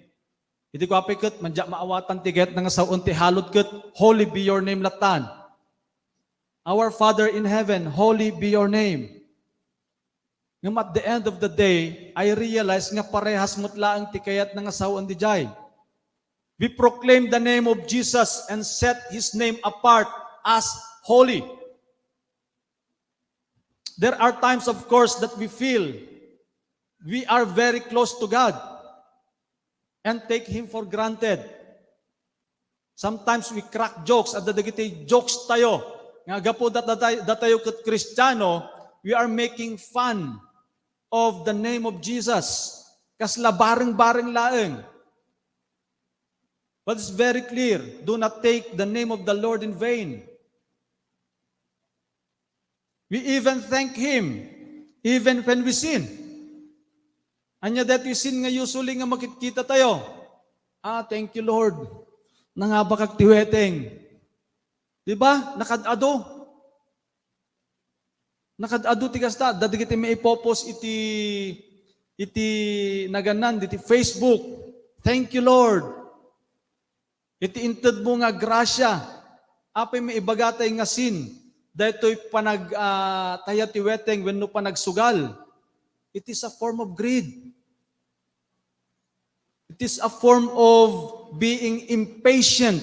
Hindi ko apikot, manjak maawatan tiget nga sa unti halot ket, holy be your name latan. Our Father in heaven, holy be your name. Ngam at the end of the day, I realize nga parehas mutla ang tikayat nga sawan di jay. We proclaim the name of Jesus and set His name apart as holy. There are times, of course, that we feel we are very close to God and take Him for granted. Sometimes we crack jokes at dagiti jokes tayo. Nga gapo datayo ket Kristiyano, we are making fun of the name of Jesus. Kasla bareng-bareng laeng. But it's very clear, do not take the name of the Lord in vain. We even thank Him, even when we sin. Anya that we sin nga usually nga makikita tayo. Thank you Lord. Nangabakag tiweteng. Diba? Nakadado. Nakadado ti kasta. Dadigiti may ipopos iti naganan, iti Facebook. Thank you Lord. Iti inted mo nga grasya, apay may ibagatay nga sin, dahito'y panag tayat iweteng wenno panagsugal. It is a form of greed. It is a form of being impatient.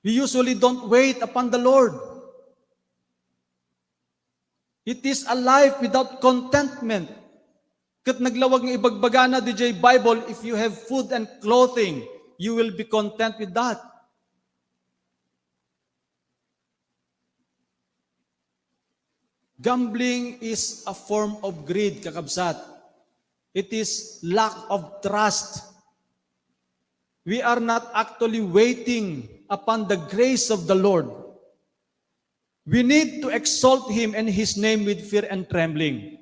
We usually don't wait upon the Lord. It is a life without contentment. Kat naglawag ng ibagbagana DJ Bible, if you have food and clothing, you will be content with that. Gambling is a form of greed, kakabsat. It is lack of trust. We are not actually waiting upon the grace of the Lord. We need to exalt Him and His name with fear and trembling.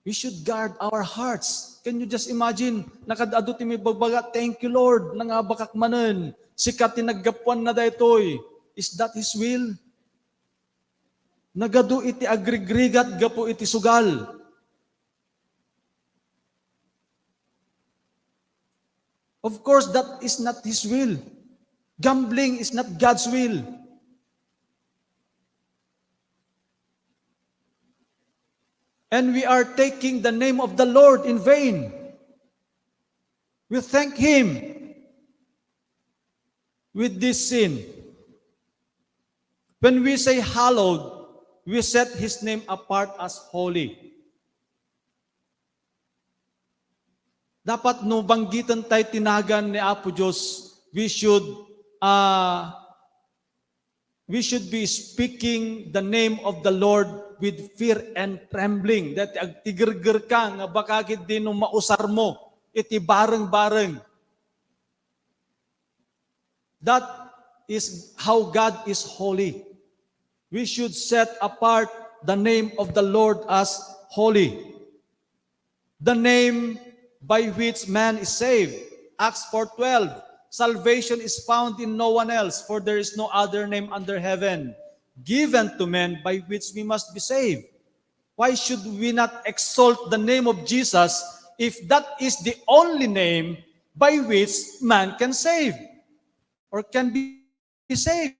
We should guard our hearts. Can you just imagine? Nakadado ti may bagbaga, thank you Lord, nangabakak manen, sikat tinaggapuan na daytoy. Is that His will? Nagadu iti agrigrigat gapo iti sugal. Of course, that is not His will. Gambling is not God's will. And we are taking the name of the Lord in vain. We thank Him with this sin. When we say hallowed, we set His name apart as holy. Dapat no banggitan tayo tinagan ni Apo Diyos, we should be speaking the name of the Lord with fear and trembling. Dati agtigirgir ka nga bakagid din nung mausar mo, iti bareng-bareng. That is how God is holy. We should set apart the name of the Lord as holy. The name by which man is saved. Acts 4:12. Salvation is found in no one else, for there is no other name under heaven given to men by which we must be saved. Why should we not exalt the name of Jesus if that is the only name by which man can save or can be saved?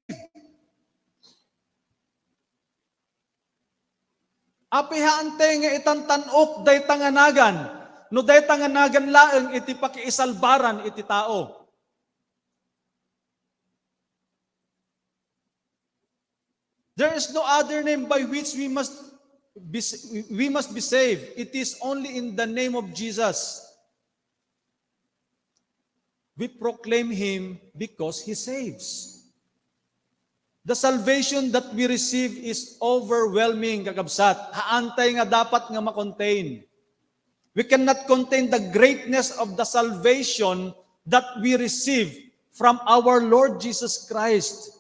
Apihaante nga itantanok day tanganagan, no day tanganagan laeng iti pakiisalbaran iti tao. There is no other name by which we must be saved. It is only in the name of Jesus. We proclaim Him because He saves. The salvation that we receive is overwhelming, kakabsat. Haantay nga dapat nga makontain. We cannot contain the greatness of the salvation that we receive from our Lord Jesus Christ.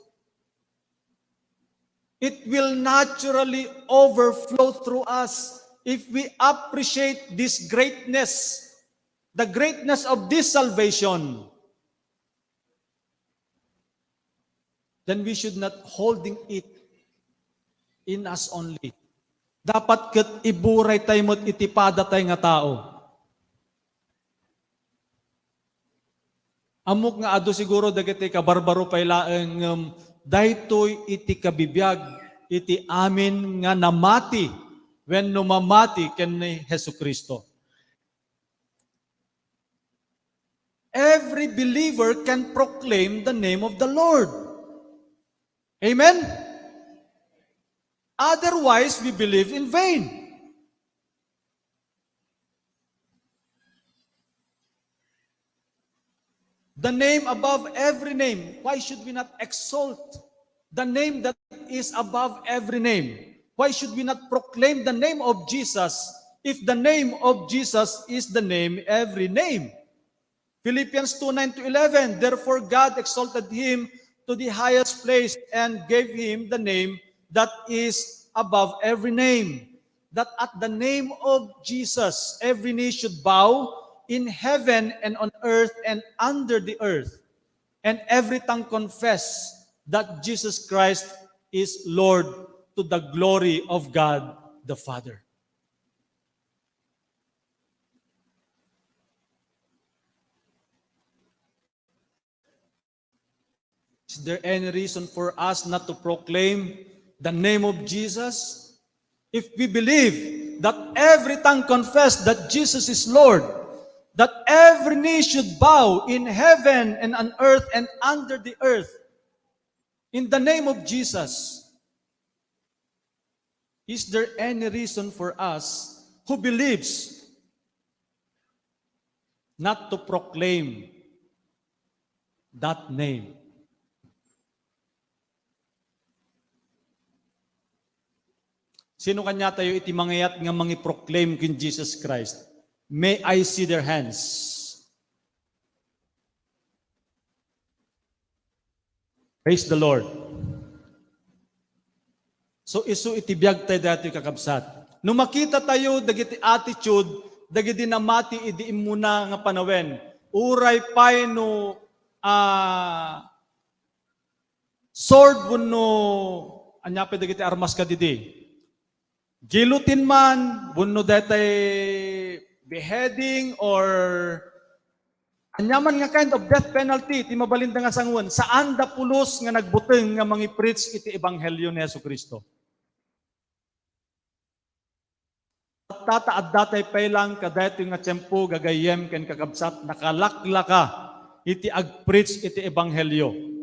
It will naturally overflow through us if we appreciate this greatness, the greatness of this salvation. Then we should not holding it in us only. Dapat ket iburay tayo mo't itipada tayo nga tao. Amok nga ado siguro dagiti kabarbaro pay laeng daytoy iti kabibiyag iti amin nga namati when numamati ken ni Hesukristo. Every believer can proclaim the name of the Lord. Amen? Otherwise, we believe in vain. The name above every name. Why should we not exalt the name that is above every name? Why should we not proclaim the name of Jesus if the name of Jesus is the name every name? Philippians 2:9-11. Therefore God exalted Him to the highest place and gave Him the name that is above every name. That at the name of Jesus, every knee should bow in heaven and on earth and under the earth, and every tongue confess that Jesus Christ is Lord, to the glory of God the Father. Is there any reason for us not to proclaim the name of Jesus? If we believe that every tongue confess that Jesus is Lord, that every knee should bow in heaven and on earth and under the earth, in the name of Jesus, is there any reason for us who believes not to proclaim that name? Sino kanya tayo iti mangayat nga mangi-proclaim kin Jesus Christ? May I see their hands? Praise the Lord. So isu itibiyag tayo dati kakabsat. Nung makita tayo dagiti attitude, dagiti namati idi imuna nga panawen. Uray pay no sword wenno anya pa dagiti armas kadidi. Gilutin man, wenno datay beheading or anyaman nga kind of death penalty ti mabalinda nga sangwan saan da pulos nga nagbuteng nga mangi-preach iti ebanghelyo ni Jesucristo. Tataad datay paylang kadayto nga tiyempo gagayem ken kakabsat nakalaklaka iti ag-preach iti ebanghelyo.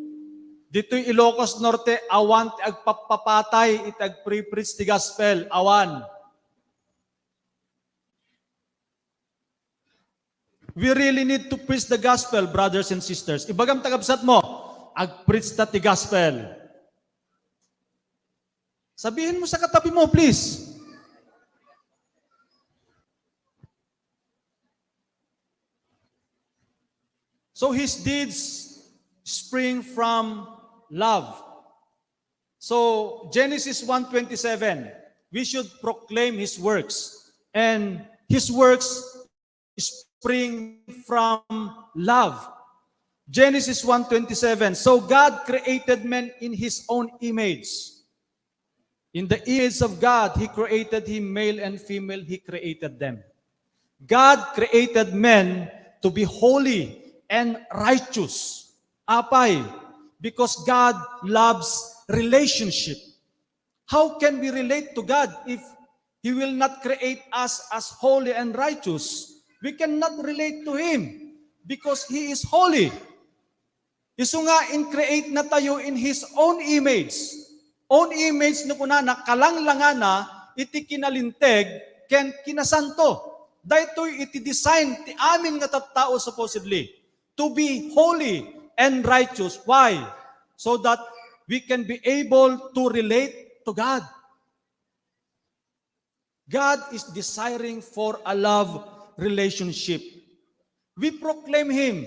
Dito'y Ilocos Norte, awan ti agpapapatay iti ag-preach ti gospel, awan. We really need to preach the gospel, brothers and sisters. Ibagam tagabsat mo, ag-preach ta ti gospel. Sabihin mo sa katabi mo, please. So his deeds spring from love. So Genesis 1:27, we should proclaim his works. And his works spring from love. Genesis 1:27, so God created man in his own image. In the image of God, he created him, male and female, he created them. God created men to be holy and righteous. Apay, because God loves relationship. How can we relate to God if He will not create us as holy and righteous? We cannot relate to Him because He is holy. Isu nga in-create na tayo in His own image. Own image na kuna na kalanglangan na iti kinalinteg ken kinasanto. Daytoy iti design ti amin nga tattao supposedly to be holy and righteous. Why? So that we can be able to relate to God. God is desiring for a love relationship. We proclaim Him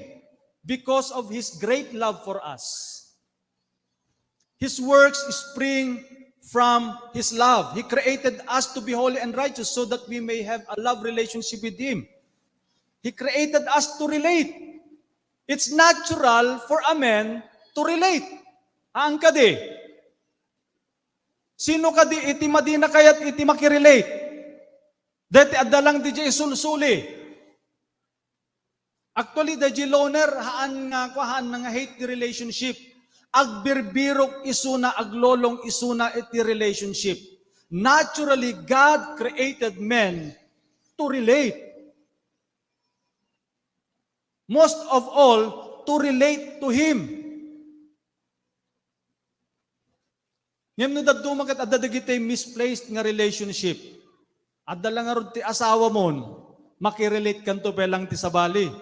because of His great love for us. His works spring from His love. He created us to be holy and righteous so that we may have a love relationship with Him. He created us to relate. It's natural for a man to relate. Ang kadi. Sino kadi iti madina kayat iti makirelate? Dati adalang di isulsuli. Actually, di loner haan nga hate the relationship. Agbirbirok isuna, aglolong isuna iti relationship. Naturally, God created men to relate. Most of all, to relate to Him. Ngem no dadto maket adda dagiti misplaced nga relationship. Adda lang nga ti asawa mon, makirelate kanto pelang ti sabali.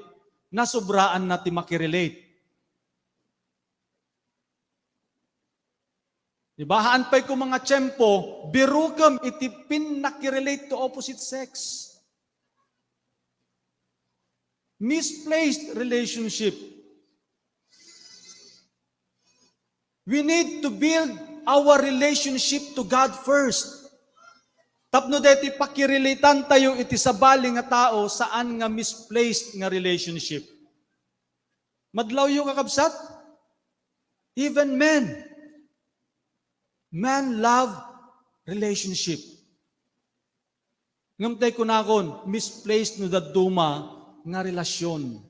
Nasubraan na ti makirelate. Diba? Haan pa'y ko mga tiyempo, birukam iti pinakirelate to opposite sex. Misplaced relationship. We need to build our relationship to God first. Tapno deti pakirelatan tayo iti sabali nga tao saan nga misplaced nga relationship. Madlaw yung kakabsat? Even men. Men love relationship. Ngam tayo kunakon, misplaced no daduma nga relasyon.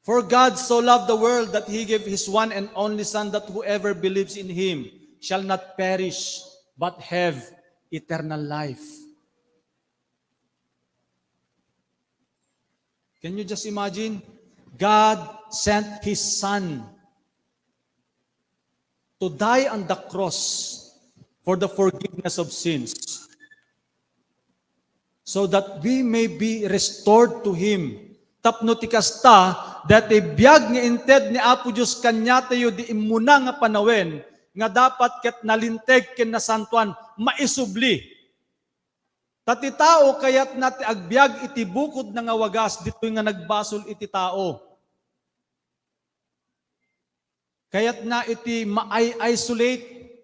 For God so loved the world that He gave His one and only Son, that whoever believes in Him shall not perish, but have eternal life. Can you just imagine? God sent His Son to die on the cross for the forgiveness of sins, so that we may be restored to Him. Tapno ti kasta, dati biyag nga inted ni Apo Diyos kanya tayo di imuna nga panawen, nga dapat ket nalinteg ken nasantuan, maisubli. Tati tao kayat nati agbyag iti bukod na nga wagas, dito'y nga nagbasol iti tao. Kayat na iti ma-isolate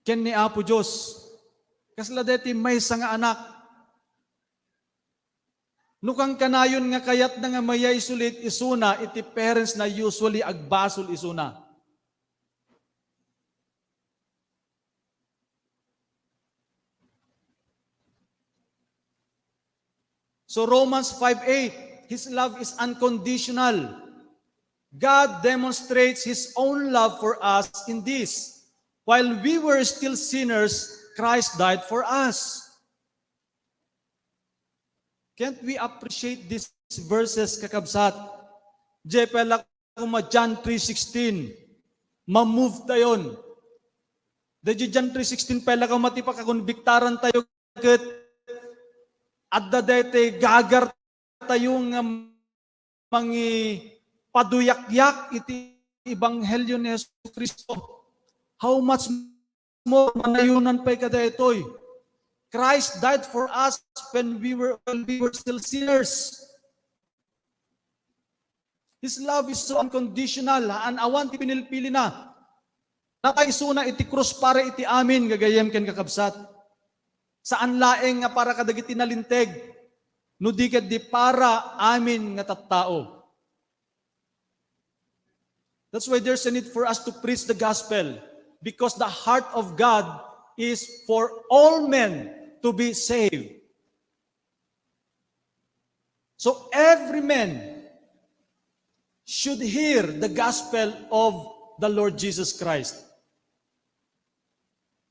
ken ni Apo Diyos. Kasla deti may nga anak. Nukang kanayon nga kayat na nga may-isolate isuna, iti parents na usually agbasol isuna. So Romans 5:8, His love is unconditional. God demonstrates His own love for us in this: while we were still sinners, Christ died for us. Can't we appreciate these verses, kakabsat? Jepela kuma John 3:16. Ma-move tayon. Dahil John 3:16 pala ka matipa kakonbiktaran tayo ket adda dete gagar tayo nga mangi paduyak-yak iti ebanghelyo ni Jesucristo. How much more manayunan pa'y kada ito'y? Christ died for us when we were still sinners. His love is so unconditional. Awan ti pinilpili na. Nakaisuna iti krus para iti amin, gagayem ken kakabsat. Saan laeng nga para kadagiti nalinteg, no di ket di para amin nga tattao. That's why there's a need for us to preach the gospel, because the heart of God is for all men to be saved. So every man should hear the gospel of the Lord Jesus Christ.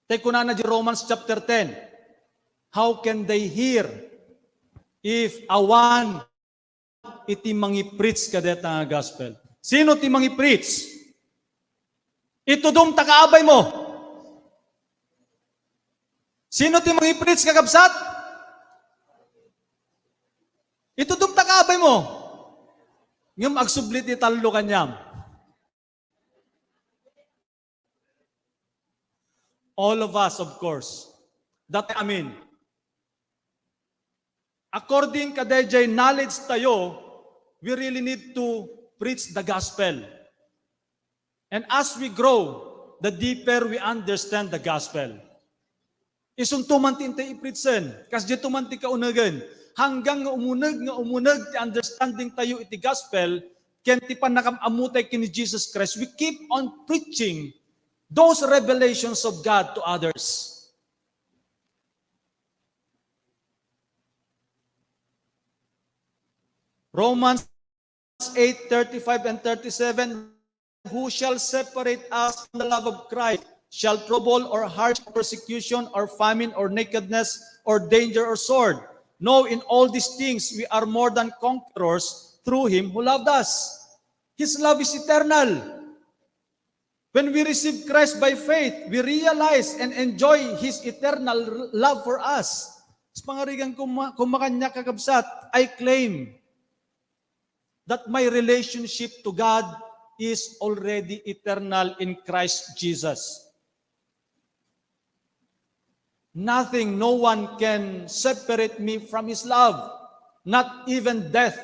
Take ko na di Romans chapter 10. How can they hear if awan iti mangi-preach kadet nga gospel? Sino ti mangi-preach? Itudum takaabay mo. Sino ti mangi-preach kakabsat? Itudum takaabay mo. Ngam agsublit ti talo kanyam. All of us, of course. That I mean. According kadejay knowledge tayo, we really need to preach the gospel. And as we grow, the deeper we understand the gospel. Isuntuman ti intay ipreachsen, kas di tuman ti kaunagan, hanggang nga umunag ti understanding tayo iti gospel, ken ti panakamamutay kini Jesus Christ, we keep on preaching those revelations of God to others. Romans 8:35 and 37, who shall separate us from the love of Christ? Shall trouble or harsh persecution or famine or nakedness or danger or sword? No, in all these things we are more than conquerors through Him who loved us. His love is eternal. When we receive Christ by faith, we realize and enjoy His eternal love for us. Sa pangarigan kumakanya kakabsat, I claim that my relationship to God is already eternal in Christ Jesus. Nothing, no one can separate me from His love, not even death,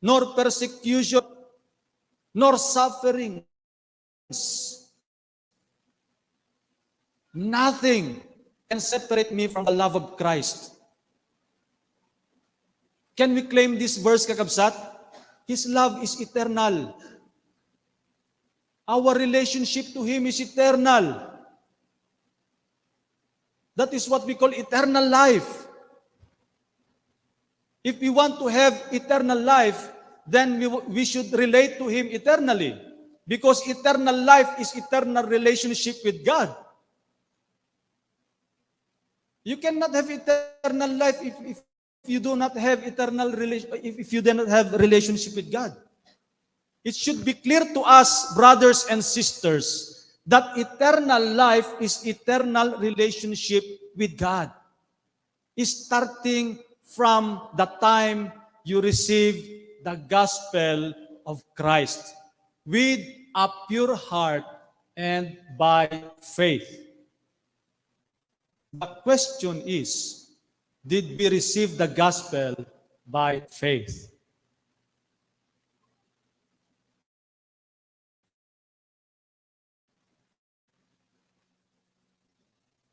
nor persecution, nor sufferings. Nothing can separate me from the love of Christ. Can we claim this verse, kakabsat? His love is eternal. Our relationship to Him is eternal. That is what we call eternal life. If we want to have eternal life, then we should relate to Him eternally. Because eternal life is eternal relationship with God. You cannot have eternal life if you do not have if you do not have relationship with God. It should be clear to us, brothers and sisters, that eternal life is eternal relationship with God. It's starting from the time you receive the gospel of Christ with a pure heart and by faith. The question is, did we receive the gospel by faith?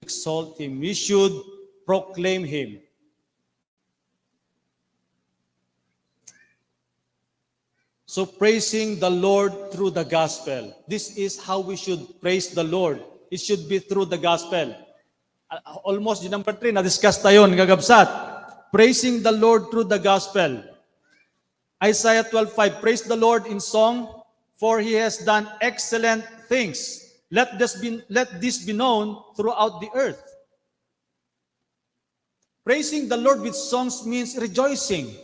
Exalt Him. We should proclaim Him. So praising the Lord through the gospel. This is how we should praise the Lord. It should be through the gospel. Almost yung number 3, na-discuss tayo, gagabsat. Praising the Lord through the gospel. Isaiah 12:5, praise the Lord in song, for He has done excellent things. Let this be known throughout the earth. Praising the Lord with songs means rejoicing.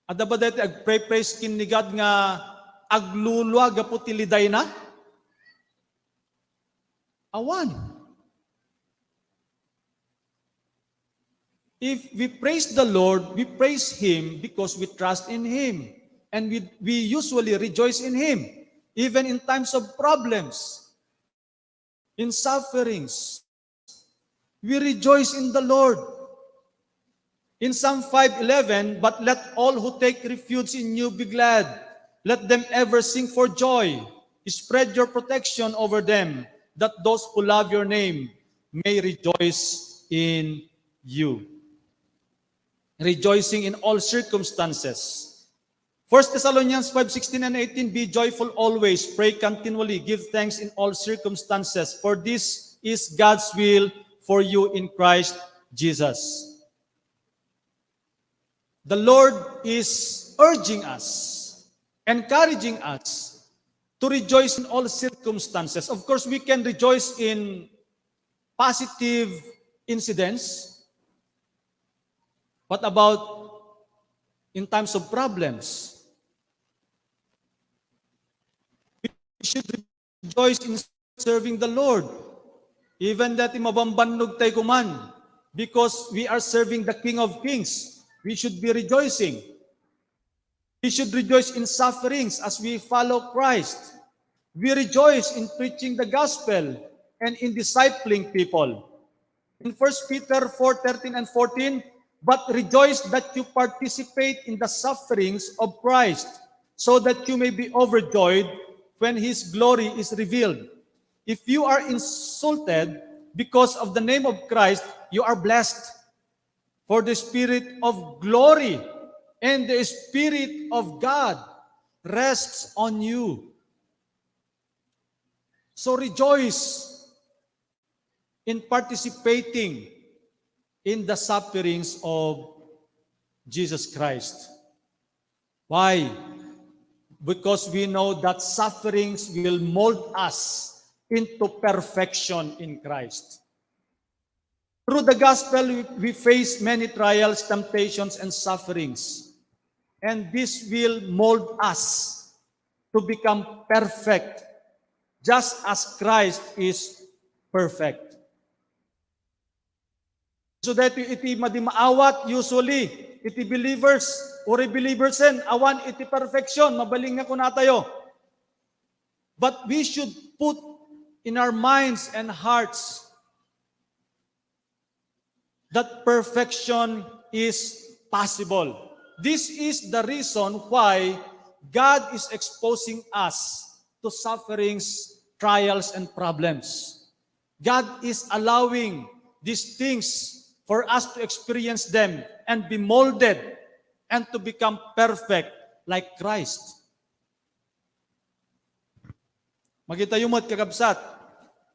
Ada ba dati agpray-praise kin ni God nga aglulwa gaputiliday na? Awan. If we praise the Lord, we praise Him because we trust in Him. And we usually rejoice in Him. Even in times of problems, in sufferings, we rejoice in the Lord. In Psalm 5:11, but let all who take refuge in you be glad. Let them ever sing for joy. Spread your protection over them, that those who love your name may rejoice in you. Rejoicing in all circumstances. 1 Thessalonians 5:16 and 18, be joyful always, pray continually, give thanks in all circumstances, for this is God's will for you in Christ Jesus. The Lord is urging us, encouraging us to rejoice in all circumstances. Of course, we can rejoice in positive incidents. What about in times of problems? We should rejoice in serving the Lord, even that mabambannog tayo kuman, because we are serving the King of Kings. We should be rejoicing. We should rejoice in sufferings as we follow Christ. We rejoice in preaching the gospel and in discipling people. In 1 Peter 4:13 and 14, but rejoice that you participate in the sufferings of Christ, so that you may be overjoyed when His glory is revealed. If you are insulted because of the name of Christ, you are blessed. For the Spirit of glory and the Spirit of God rests on you. So rejoice in participating in the sufferings of Jesus Christ. Why? Because we know that sufferings will mold us into perfection in Christ. Through the gospel, we face many trials, temptations, and sufferings. And this will mold us to become perfect, just as Christ is perfect. So that iti madimaawat usually, iti believers, uri believersen, awan iti perfection, mabaling nga kuna tayo. But we should put in our minds and hearts that perfection is possible. This is the reason why God is exposing us to sufferings, trials, and problems. God is allowing these things for us to experience them and be molded and to become perfect like Christ. Magitayumot kakabsat,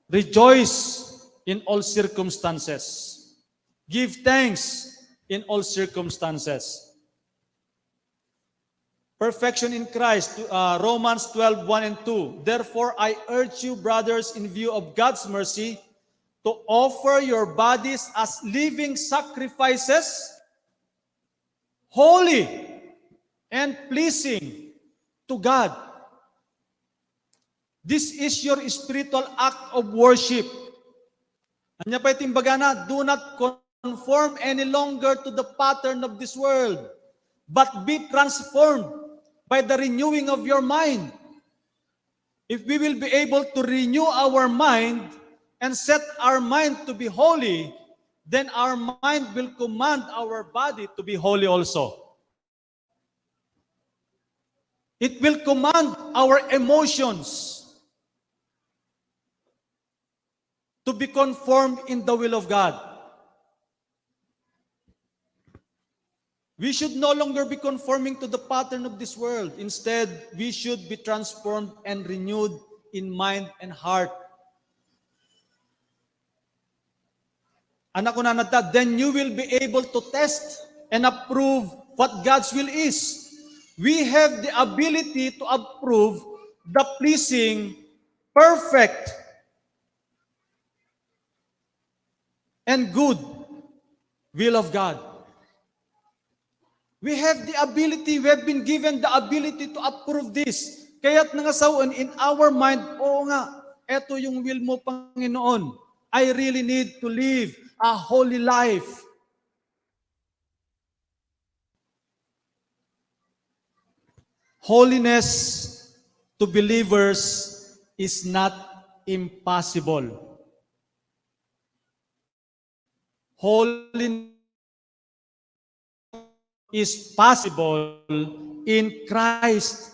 rejoice in all circumstances. Give thanks in all circumstances. Perfection in Christ, Romans 12:1 and 2. Therefore, I urge you, brothers, in view of God's mercy, to offer your bodies as living sacrifices, holy and pleasing to God. This is your spiritual act of worship. Anya pa itimbaga na, do not conform any longer to the pattern of this world, but be transformed by the renewing of your mind. If we will be able to renew our mind and set our mind to be holy, then our mind will command our body to be holy also. It will command our emotions to be conformed in the will of God. We should no longer be conforming to the pattern of this world. Instead, we should be transformed and renewed in mind and heart. Anak ko na nata, then you will be able to test and approve what God's will is. We have the ability to approve the pleasing, perfect, and good will of God. We have the ability, we have been given the ability to approve this. Kaya't nangasawan in our mind, oo nga, eto yung will mo, Panginoon. I really need to live a holy life. Holiness to believers is not impossible. Holiness is possible in Christ.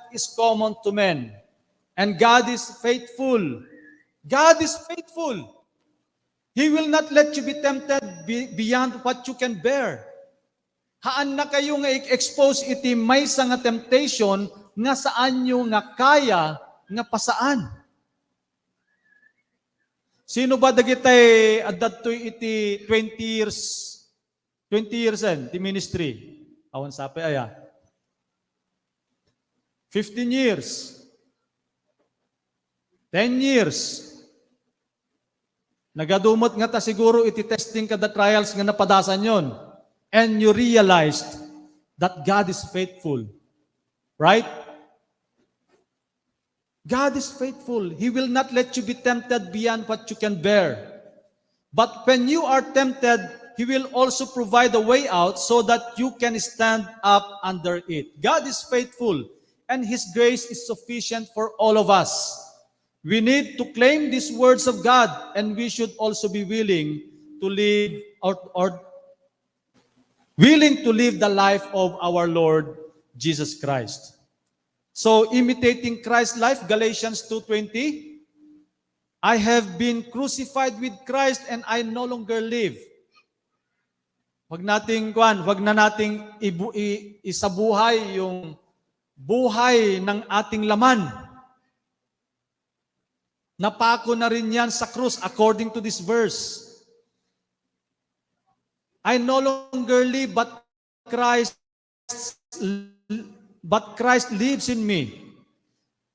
Is common to men. And God is faithful. God is faithful. He will not let you be tempted beyond what you can bear. Haan na kayo nga i-expose iti may sa nga temptation nga saan nyo nga kaya nga pasaan. Sino ba dagitay adadtoy iti 20 years ti ministry? Awan sapi aya. 15 years. 10 years. Nagadumot nga ta siguro iti testing kada trials nga napadasan yon. And you realized that God is faithful. Right? God is faithful. He will not let you be tempted beyond what you can bear. But when you are tempted, He will also provide a way out so that you can stand up under it. God is faithful, and His grace is sufficient for all of us. We need to claim these words of God, and we should also be willing to live or willing to live the life of our Lord Jesus Christ. So imitating Christ's life, Galatians 2:20, I have been crucified with Christ and I no longer live. Wag na nating isabuhay yung buhay ng ating laman. Napako na rin yan sa krus according to this verse. I no longer live, but Christ lives in me.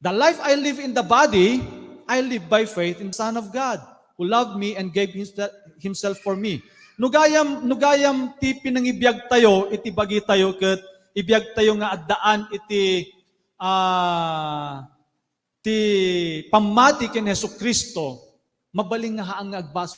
The life I live in the body, I live by faith in the Son of God, who loved me and gave Himself for me. Nugayam ti pinangibiyag tayo, iti bagi tayo ket ibiyag tayo nga addaan iti ti pamati ken Hesukristo, mabaling nga haang nga agbas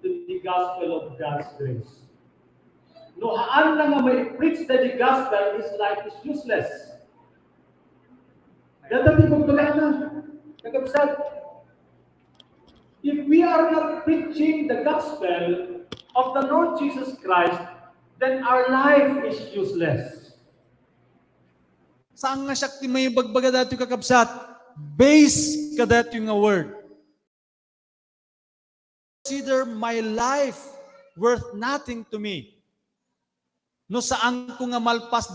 the gospel of God's grace. No, haan na nga may preach the gospel, his life is useless. Dati magdala na. Nagkabsat. If we are not preaching the gospel of the Lord Jesus Christ, then our life is useless. Saan nga sakti may bagbaga dati kakabsat? Base ka dati nga word. Consider my life worth nothing to me. No saan ko nga malpas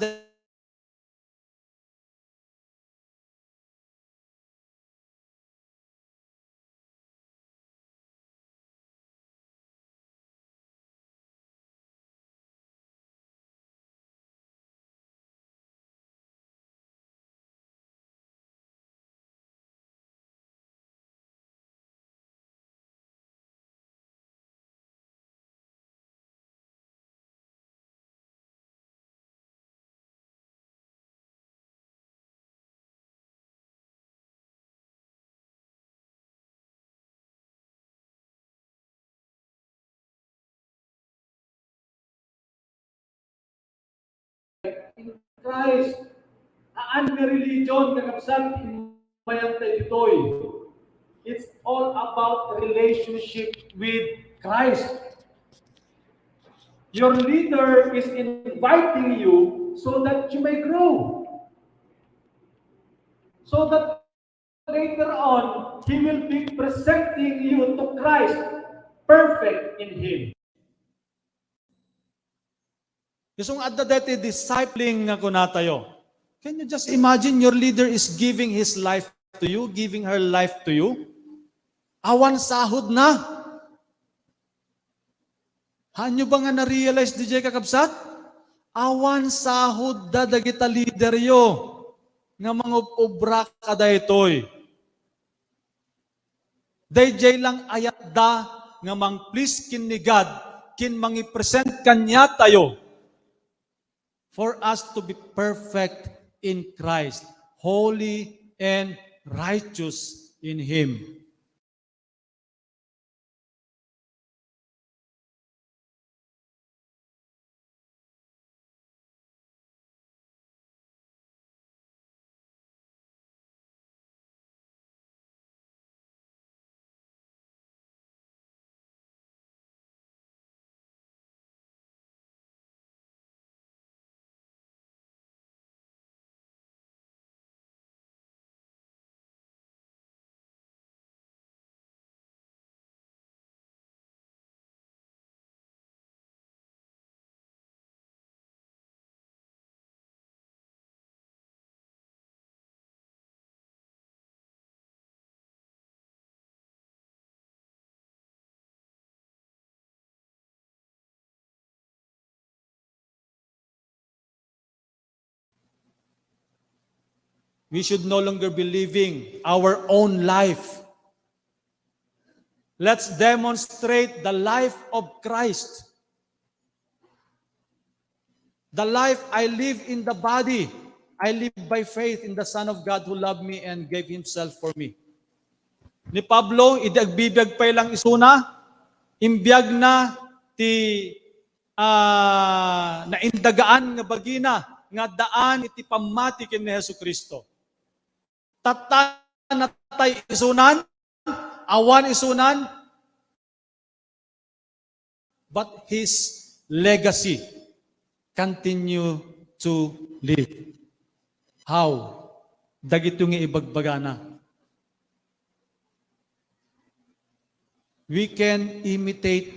in Christ, aan nga religion kakabsat mayang tayo. It's all about relationship with Christ. Your leader is inviting you so that you may grow. So that later on, he will be presenting you to Christ, perfect in Him. Yung adda dati discipling nga kuna tayo. Can you just imagine your leader is giving his life to you, giving her life to you? Awan sahod na. Hanyo ba nga na-realize DJ kakabsat? Awan sahod da dagita leader yo. Nga mga obra kada itoy. DJ lang ayat da nga mang please kin ni God, kin mangi-present kanya tayo for us to be perfect in Christ, holy and righteous in Him. We should no longer be living our own life. Let's demonstrate the life of Christ. The life I live in the body, I live by faith in the Son of God who loved me and gave Himself for me. Ni Pablo, idagbibiyag pa ilang isuna, imbiyag na ti naindagaan nga bagina, nga daan iti pamati ken ni Jesucristo. Tata natay isunan, awan isunan, but His legacy continue to live. How? Dagito nga ibagbagana. We can imitate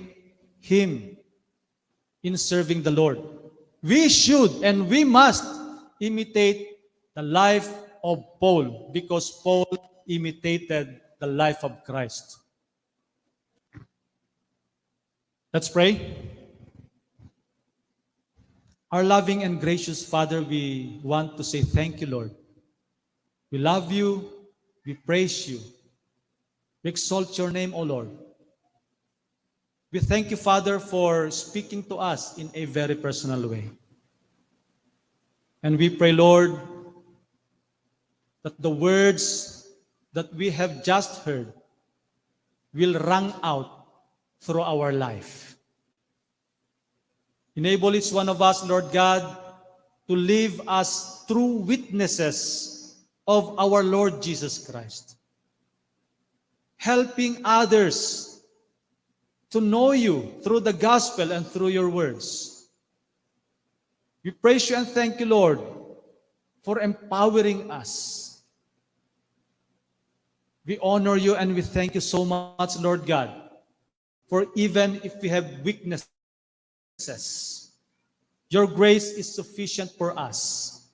Him in serving the Lord. We should and we must imitate the life of Paul because Paul imitated the life of Christ. Let's pray. Our loving and gracious Father, we want to say thank you, Lord. We love you. We praise you. We exalt your name, O Lord. We thank you, Father, for speaking to us in a very personal way. And we pray, Lord, that the words that we have just heard will rung out through our life. Enable each one of us, Lord God, to live as true witnesses of our Lord Jesus Christ, helping others to know you through the gospel and through your words. We praise you and thank you, Lord, for empowering us. We honor you and we thank you so much, Lord God, for even if we have weaknesses, your grace is sufficient for us,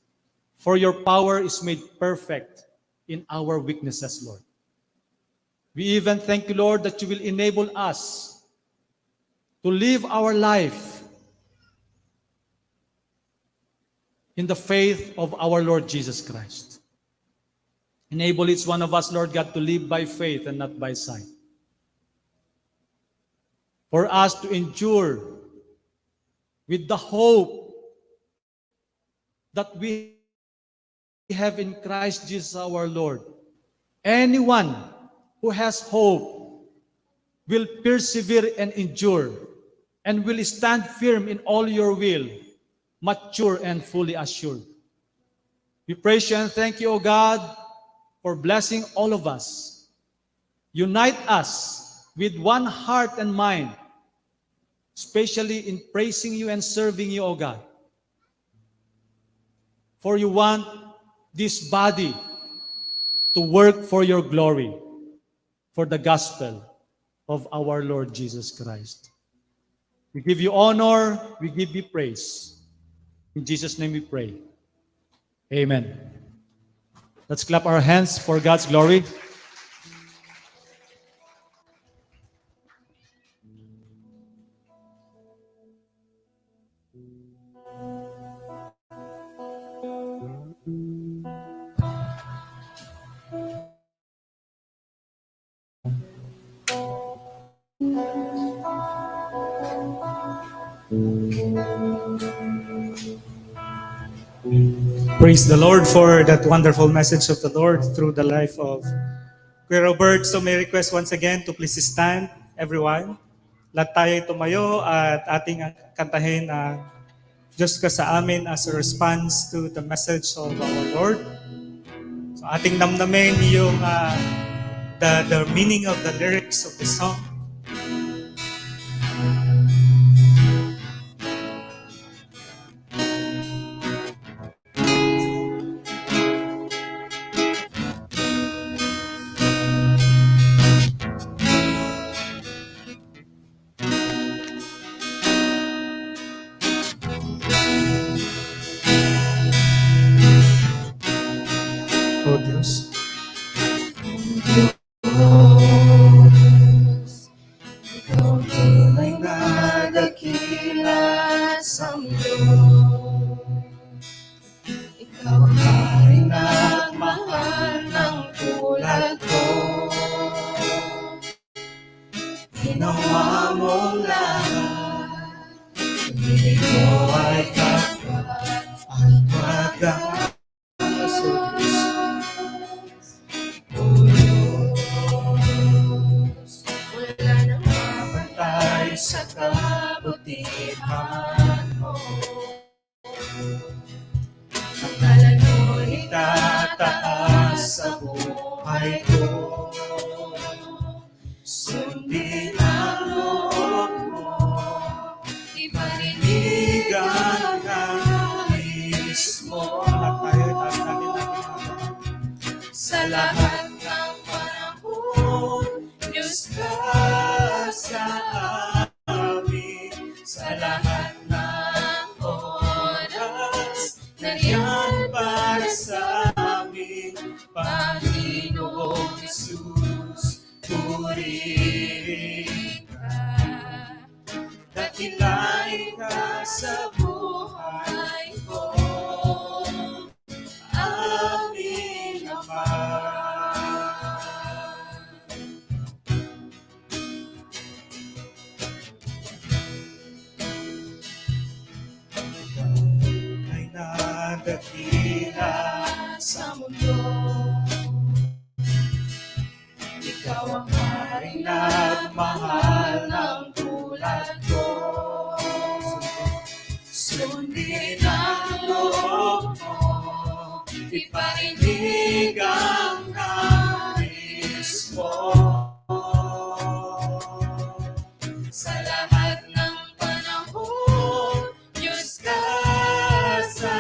for your power is made perfect in our weaknesses, Lord. We even thank you, Lord, that you will enable us to live our life in the faith of our Lord Jesus Christ. Enable each one of us, Lord God, to live by faith and not by sight. For us to endure with the hope that we have in Christ Jesus our Lord. Anyone who has hope will persevere and endure and will stand firm in all your will, mature and fully assured. We praise you and thank you, O God, for blessing all of us. Unite us with one heart and mind, especially in praising you and serving you, O God. For you want this body to work for your glory, for the gospel of our Lord Jesus Christ. We give you honor, we give you praise. In Jesus' name we pray. Amen. Let's clap our hands for God's glory.
Praise the Lord for that wonderful message of the Lord through the life of Kuya Robert. So may request once again to please stand, everyone. Lahat tayo tumayo at ating kantahin ang Diyos ka sa amin as a response to the message of our Lord. So ating damdamin yung the meaning of the lyrics of the song. Oh Diyos.
Ginawa mo lahat. Pag-ibig mo ay tapat at wagas. O Diyos, wala nang mapantay sa kabutihan mo. Ang ngalan mo itataas sa buhay ko. Sundin ang loob mo, iparinig ang nais mo. Sa lahat ng panahon, Diyos ka sa amin. Sa lahat ng oras, nariyan para sa amin. Panginoong Jesus, purihin ka. Dakilain ka sa buhay ko. Amin naman. Ay nadakila sa mundo. Ikaw ang maring nagmahal ng tulad ko. Sundin ang loob mo, iparinig ang nais mo. Sa lahat ng panahon, Diyos ka sa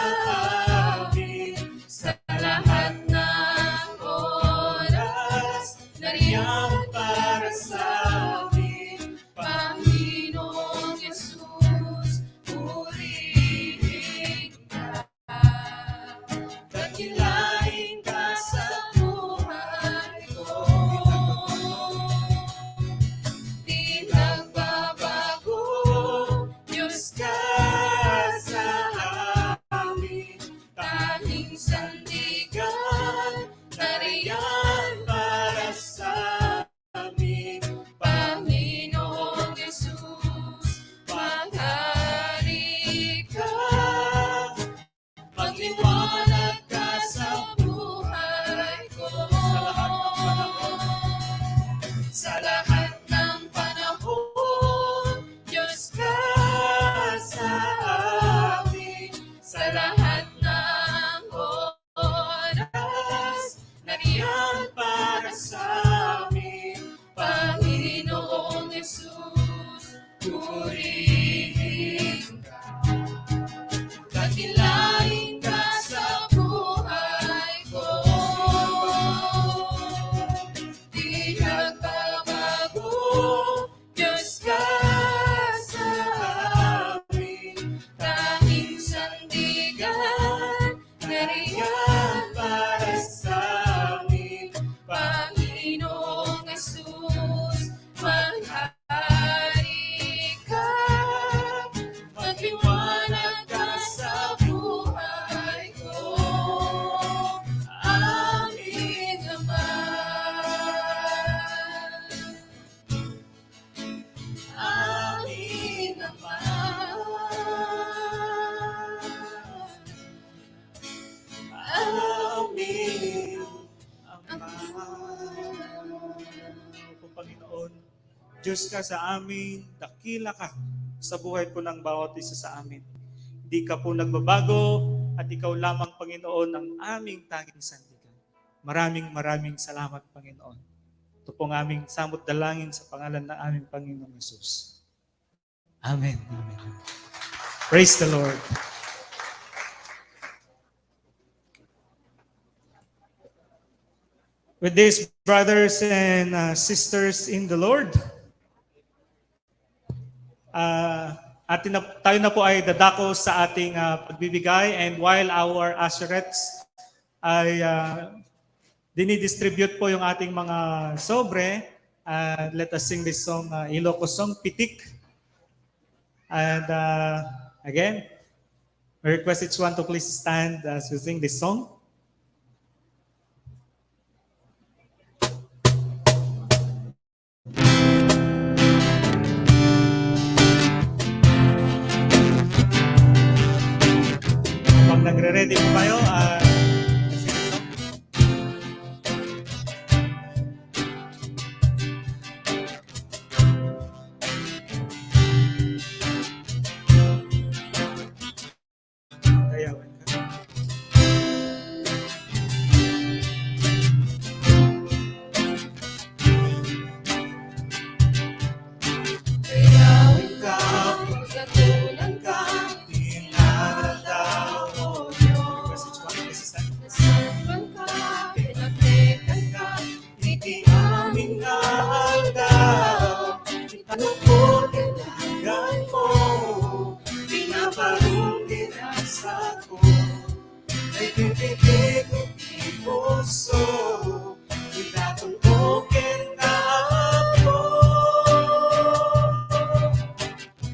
amin. Sa lahat ng oras, nariyan para sa amin. Panginoong Jesus, purihin ka. Dakilain ka sa buhay ko. Di nagbabago, Diyos ka sa amin. Tanging sandigan, nariyan para sa amin. Panginoong Jesus, maghari ka. Magliwanag ka sa buhay ko. Sa lahat ng panahon, Diyos ka sa amin. Sa lahat ng oras, nariyan para sa amin. Panginoong Jesus, purihin ka. Dakilain ka sa buhay ko. Di nagbabago, Diyos ka sa amin. Tanging sandigan, nariyan para sa amin. Panginoong Jesus, maghari ka. Magliwanag ka sa buhay ko. Amin naman. Amin naman. Amin naman.
O Panginoon, Diyos ka sa amin, dakila ka sa buhay po ng bawat isa sa amin. Hindi ka po nagbabago at ikaw lamang, Panginoon, ang aming tanging sandigan. Maraming salamat, Panginoon. Ito pong aming samot dalangin sa pangalan ng aming Panginoong Jesus. Amen. Amen. Praise the Lord. With this, brothers and sisters in the Lord, tayo na po ay dadako sa ating pagbibigay, and while our usherettes ay dinidistribute po yung ating mga sobre, let us sing this song, Ilocos song, Pitik. And again, I request each one to please stand as we sing this song. amin nga aldaw, itanupod kailangan mo, pinabarong dirasa ko, ay pipipig ko puso, itatungkokin na ako.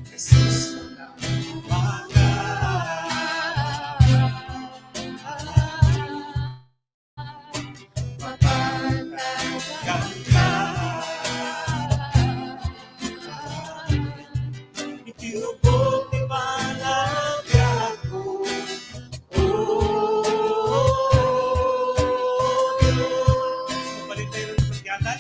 Jesus na umaga, ganda, itinupog ni Malagya ko. Balik tayo ng pagyatan.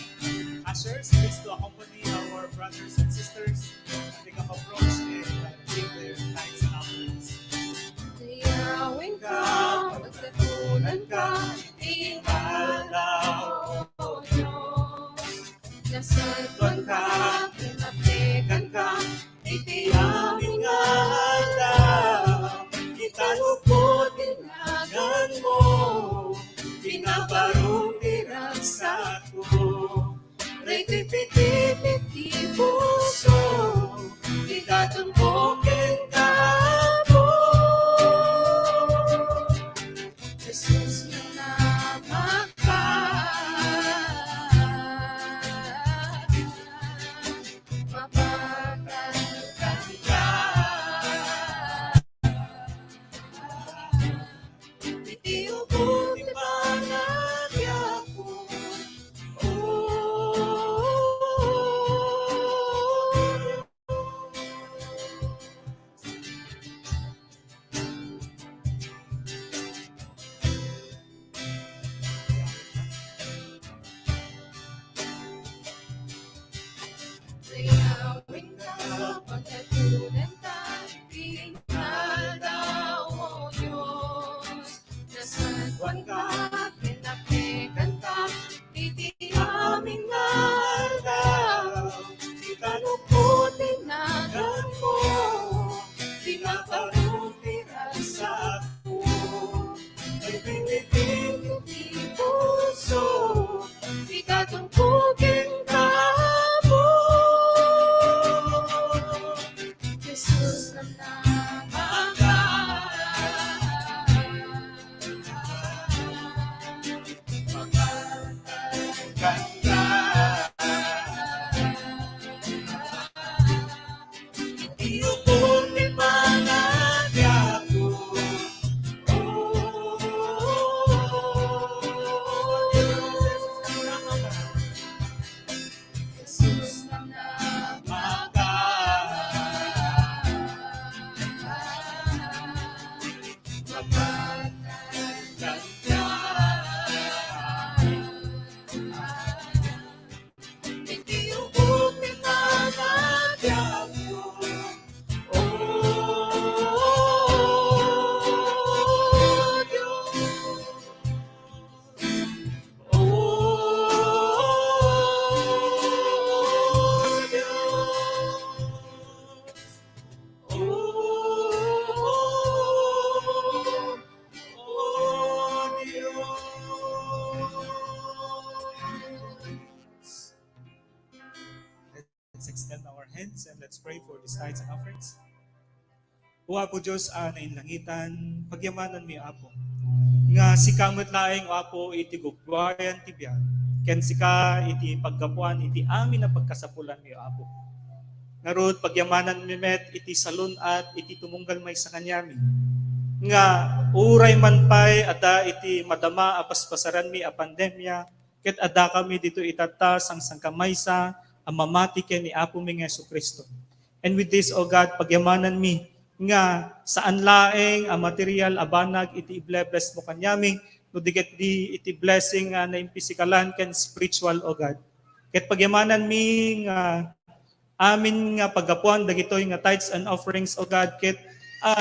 Ushers, please to accompany our brothers and sisters as they come approach and give their thanks and offerings.
Dayawin ka, pagkatunan ka,
Alaw,
o Diyos. Nasadwan ka, kinapegan ka,
itiyamin nga alaw, itanupod kailangan mo, pinabarong dirasa ko,
Riti-piti-piti puso,
itatungkokin ka mo.
Jesus na namaka. Mapagkatunan ka.
Itiubog ni Malagya ko.
Dayawin ka, pagkatunan ka, tingkal daw, O Diyos. Nasadwan ka, pinapegan ka, itiyamin nga aldaw.
Itanupod
Tinagan mo,
pinabarong dirasa ko, ay pinipili
di puso,
itatungkokin ka mo.
Jesus na namaka.
Ganda, itiubog ni Malagya ko.
Jesus na namaka.
Itiubog ni Malagya ko. Let's extend our hands and let's pray for these tithes and offerings. O Apo Diyos, na inlangitan, pagyamanan mi Apo. Nga si kamot laeng o Apo iti gugwayan tibyan. Ken sika iti paggapuan iti amin na pagkasapulan mi Apo. Ngarod pagyamanan mi met iti salun at iti tumunggal may sa kanyami. Nga uray man pay ada iti madama apaspasaran mi a pandemya ket ada kami dito itata sang sangkamaysa ang mamati ken ni Apo mi nga Jesucristo. And with this, O God, pagyamanan mi nga saan laeng ang material abanag iti i-bless mo kanyami no diget di iti blessing na impisikalan ken spiritual, O God. Ket pagyamanan mi nga amin nga paggapuan dagitoy nga tithes and offerings, O God, ket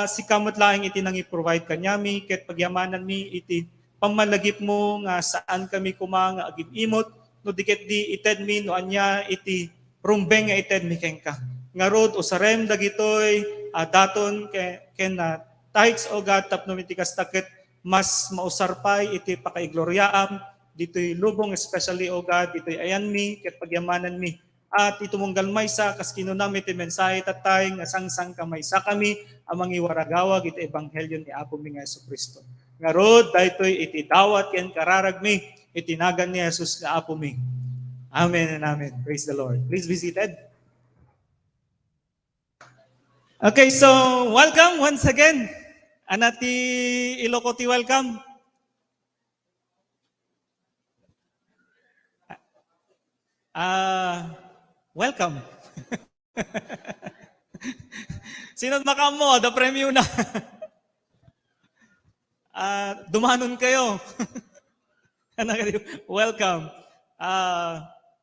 si kamot laeng iti nang i-provide kanyami ket pagyamanan mi iti pamalagip mo nga saan kami kuma nga agimimot no diket di ited mi no anya iti rumbeng nga ited mi kenka. Ngarod usarem dagitoy daton ken tithes, O God, tapno miti kastakit mas mausarpay iti pakaigloryam dito'y lubong, especially, O God, dito'y ayan mi, ket pagyamanan mi. At itumunggal maysa, kas kinunami ti mensahe tatay, nga sangsang kamaysa kami, amang iwaragawag, iti ebanghelyo ni Apo mi nga Jesucristo. Nga rod, daytoy iti dawat ken kararag mi, itinagan ni Jesus nga Apo mi. Amen and amen. Praise the Lord. Please be seated. Okay, so welcome once again. Anati Ilocoti, welcome. Welcome. Sino makam mo? The premyo na. Dumanon kayo. Welcome.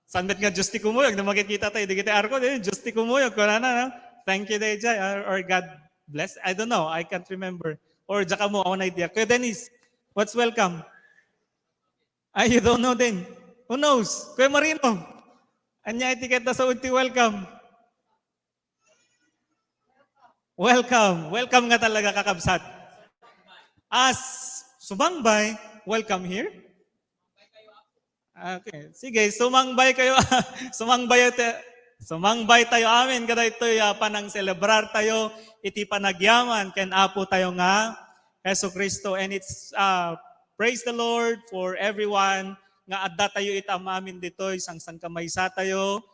Sanbet nga Justi Kumuyog na makikita tayo. Di kita arko din. Justi Kumuyog. Kurana, no? Thank you, Dejay. Or God bless. I don't know. I can't remember. Or Jaka mo, own idea. Kuya Dennis, what's welcome? Ay, you don't know din. Who knows? Kuya Marino, anya etiket na sa unti welcome. Welcome. Welcome nga talaga kakabsat. As sumangbay, welcome here. Okay. Sige, sumangbay kayo. Sumangbay tayo amin kada ito'y panang celebrar tayo iti panagyaman ken Apo tayo nga Jesucristo, and it's praise the Lord for everyone nga adda tayo itam amin dito'y sangsang kamaysa tayo,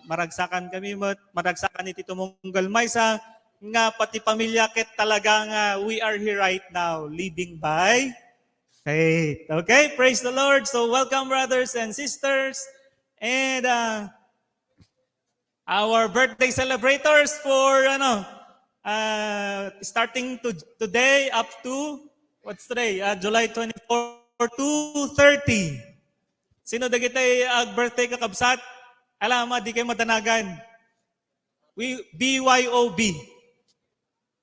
maragsakan kami maragsakan iti tumunggal maysa nga pati pamilya ket talaga nga we are here right now living by faith. Okay, praise the Lord. So welcome brothers and sisters, and our birthday celebrators for starting today up to what's today? July 24 to 30. Sino dagitay birthday kakabsat? Alama, di kayo matanagan. BYOB.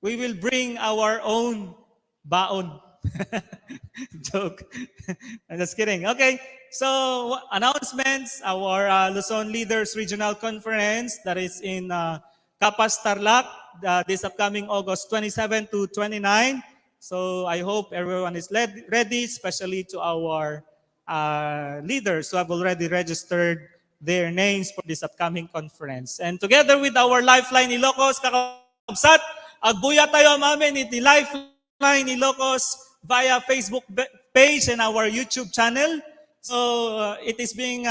We will bring our own baon. Joke. I'm just kidding. Okay. So, announcements, our Luzon Leaders Regional Conference that is in Capas, Tarlac, this upcoming August 27 to 29. So, I hope everyone is ready, especially to our leaders who have already registered their names for this upcoming conference. And together with our Lifeline Ilocos, kakabsat, agbuya tayo mamin iti Lifeline Ilocos via Facebook page and our YouTube channel. So it is being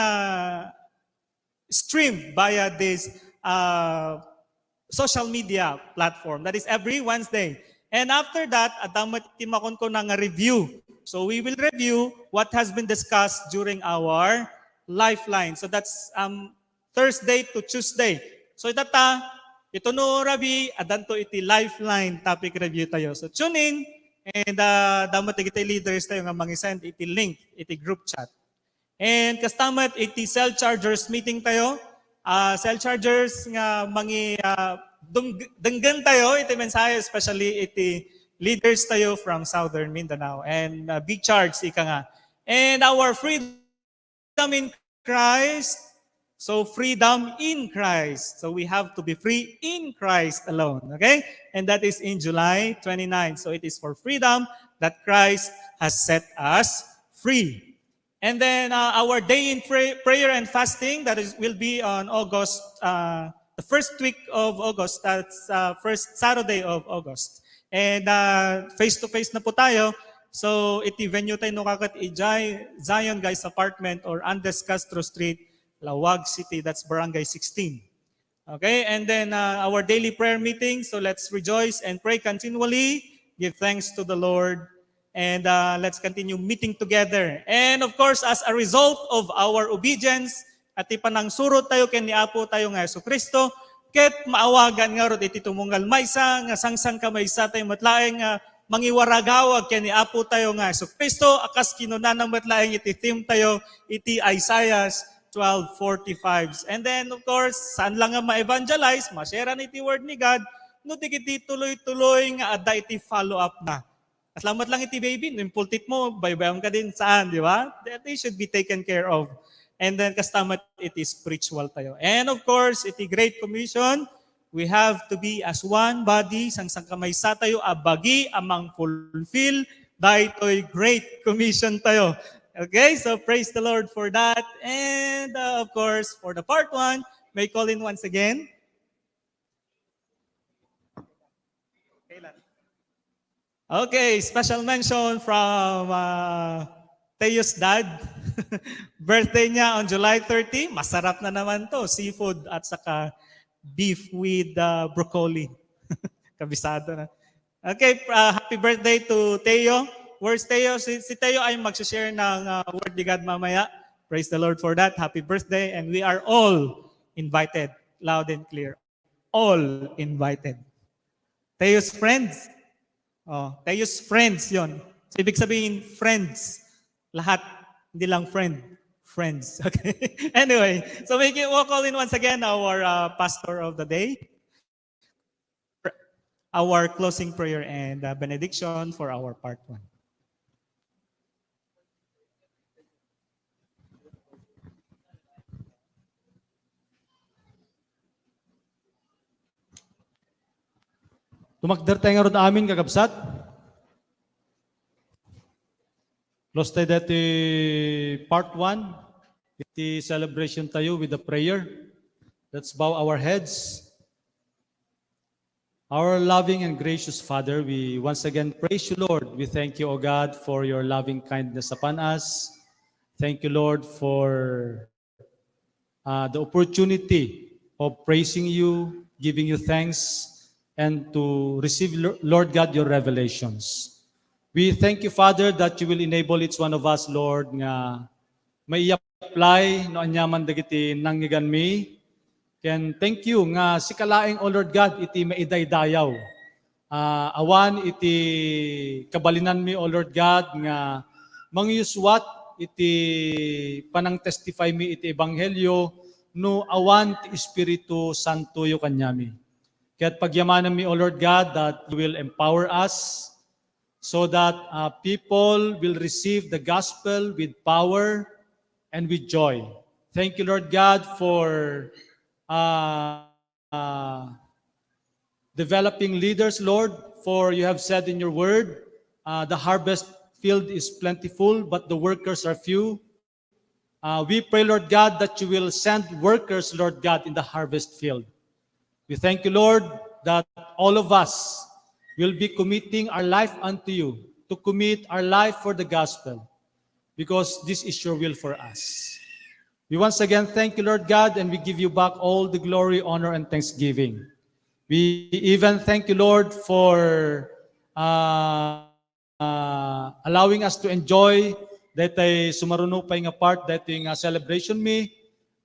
streamed via this social media platform. That is every Wednesday. And after that, adamat timakon ko ng review. So we will review what has been discussed during our Lifeline. So that's Thursday to Tuesday. So ito no rabi, adanto iti Lifeline topic review tayo. So tune in, and damat iti leaders tayo nga mangisend iti link, iti group chat. And kastamat iti cell chargers meeting tayo. Cell chargers nga denggan tayo iti mensahe, especially iti leaders tayo from Southern Mindanao. And be charged ika nga. And our freedom in Christ. So freedom in Christ. So we have to be free in Christ alone. Okay? And that is in July 29. So it is for freedom that Christ has set us free. And then our day in prayer and fasting, will be on August, the first week of August. That's first Saturday of August. And face-to-face na po tayo. So iti venue tayo nukakat Zion Guys Apartment or Andes Castro Street, Lawag City. That's Barangay 16. Okay, and then our daily prayer meeting. So let's rejoice and pray continually. Give thanks to the Lord. And let's continue meeting together. And of course, as a result of our obedience, at ipanang surot tayo ken ni Apo tayo nga Jesucristo, ket maawagan nga rod iti tumunggal maysa, nga sangsang kamaysa tayo matlaeng mangiwaragawag ken ni Apo tayo nga Jesucristo, akas kinunanang matlaeng iti theme tayo, iti Isaiah 12:45. And then of course, saan lang nga ma-evangelize, ma-share iti word ni God, no digiti tuloy-tuloy nga adda iti follow-up na. Salamat lang iti baby, impultit mo, baybayan ka din saan, di ba? They should be taken care of. And then kastamat iti spiritual tayo. And of course, iti Great Commission, we have to be as one body, sangsang kamaysa tayo, abagi amang fulfill, dahito'y Great Commission tayo. Okay, so praise the Lord for that. And of course, for the part 1, may call in once again. Okay, special mention from Teo's dad. Birthday niya on July 30. Masarap na naman to. Seafood at saka beef with broccoli. Kabisado na. Okay, happy birthday to Teo. Where's Teo? Si Teo ay mag-share ng word ni God mamaya. Praise the Lord for that. Happy birthday. And we are all invited. Loud and clear. All invited. Teo's friends. Oh, Teo's friends yon. So, ibig sabihin, friends. Lahat. Hindi lang friend. Friends. Okay. Anyway, so we'll call in once again our pastor of the day. Our closing prayer and benediction for our part 1.
Tumakder tayo nga ron amin, kakabsat. Close tayo dati part 1. Iti celebration tayo with a prayer. Let's bow our heads. Our loving and gracious Father, we once again praise you, Lord. We thank you, O God, for your loving kindness upon us. Thank you, Lord, for the opportunity of praising you, giving you thanks, and to receive, Lord God, your revelations. We thank you, Father, that you will enable each one of us, Lord, nga may i-apply no anyaman dagiti nangyigan mi. Ken thank you nga si kalaeng, O Lord God, iti maidaydayaw. Awan iti kabalinan mi, O Lord God, nga mangyuswat iti panang testify mi iti ebanghelyo no awan ti Espiritu Santo yu kanyami. Kaya't pagyamanan mi, O Lord God, that you will empower us so that people will receive the gospel with power and with joy. Thank you, Lord God, for developing leaders, Lord, for you have said in your word, the harvest field is plentiful, but the workers are few. We pray, Lord God, that you will send workers, Lord God, in the harvest field. We thank you, Lord, that all of us will be committing our life unto you, to commit our life for the gospel, because this is your will for us. We once again thank you, Lord God, and we give you back all the glory, honor, and thanksgiving. We even thank you, Lord, for allowing us to enjoy that ay sumaruno pa nga part that yung celebration mi.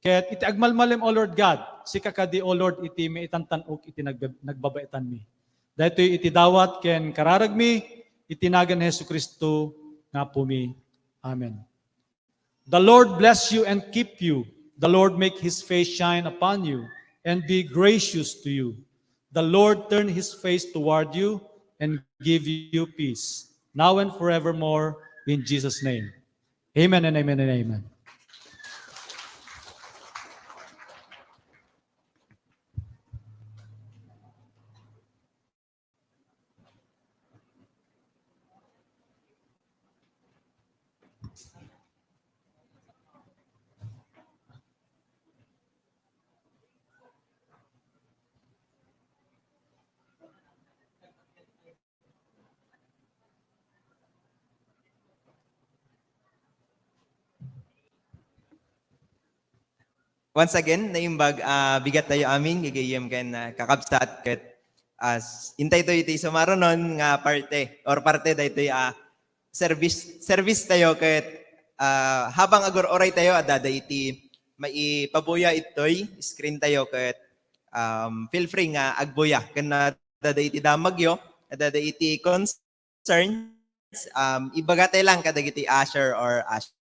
Ket iti agmalmalem, O Lord God, si kakadi, O Lord, iti may itantanok, iti nagbabaitan mi. Dito iti dawat ken kararag mi, itinagan ni Jesu Kristo nga po mi. Amen. The Lord bless you and keep you. The Lord make His face shine upon you and be gracious to you. The Lord turn His face toward you and give you peace, now and forevermore, in Jesus' name. Amen and amen and amen.
Once again, naimbag bigat tayo amin, gigayam ken kakabsat ket as intay to iti sumaronon nga parte or parte daytoy service tayo ket habang agor oray tayo adada iti maipabuya itoy screen tayo ket feel free nga agbuya ken adada iti damagyo adada iti concerns ibagatay lang kadagiti usher or usher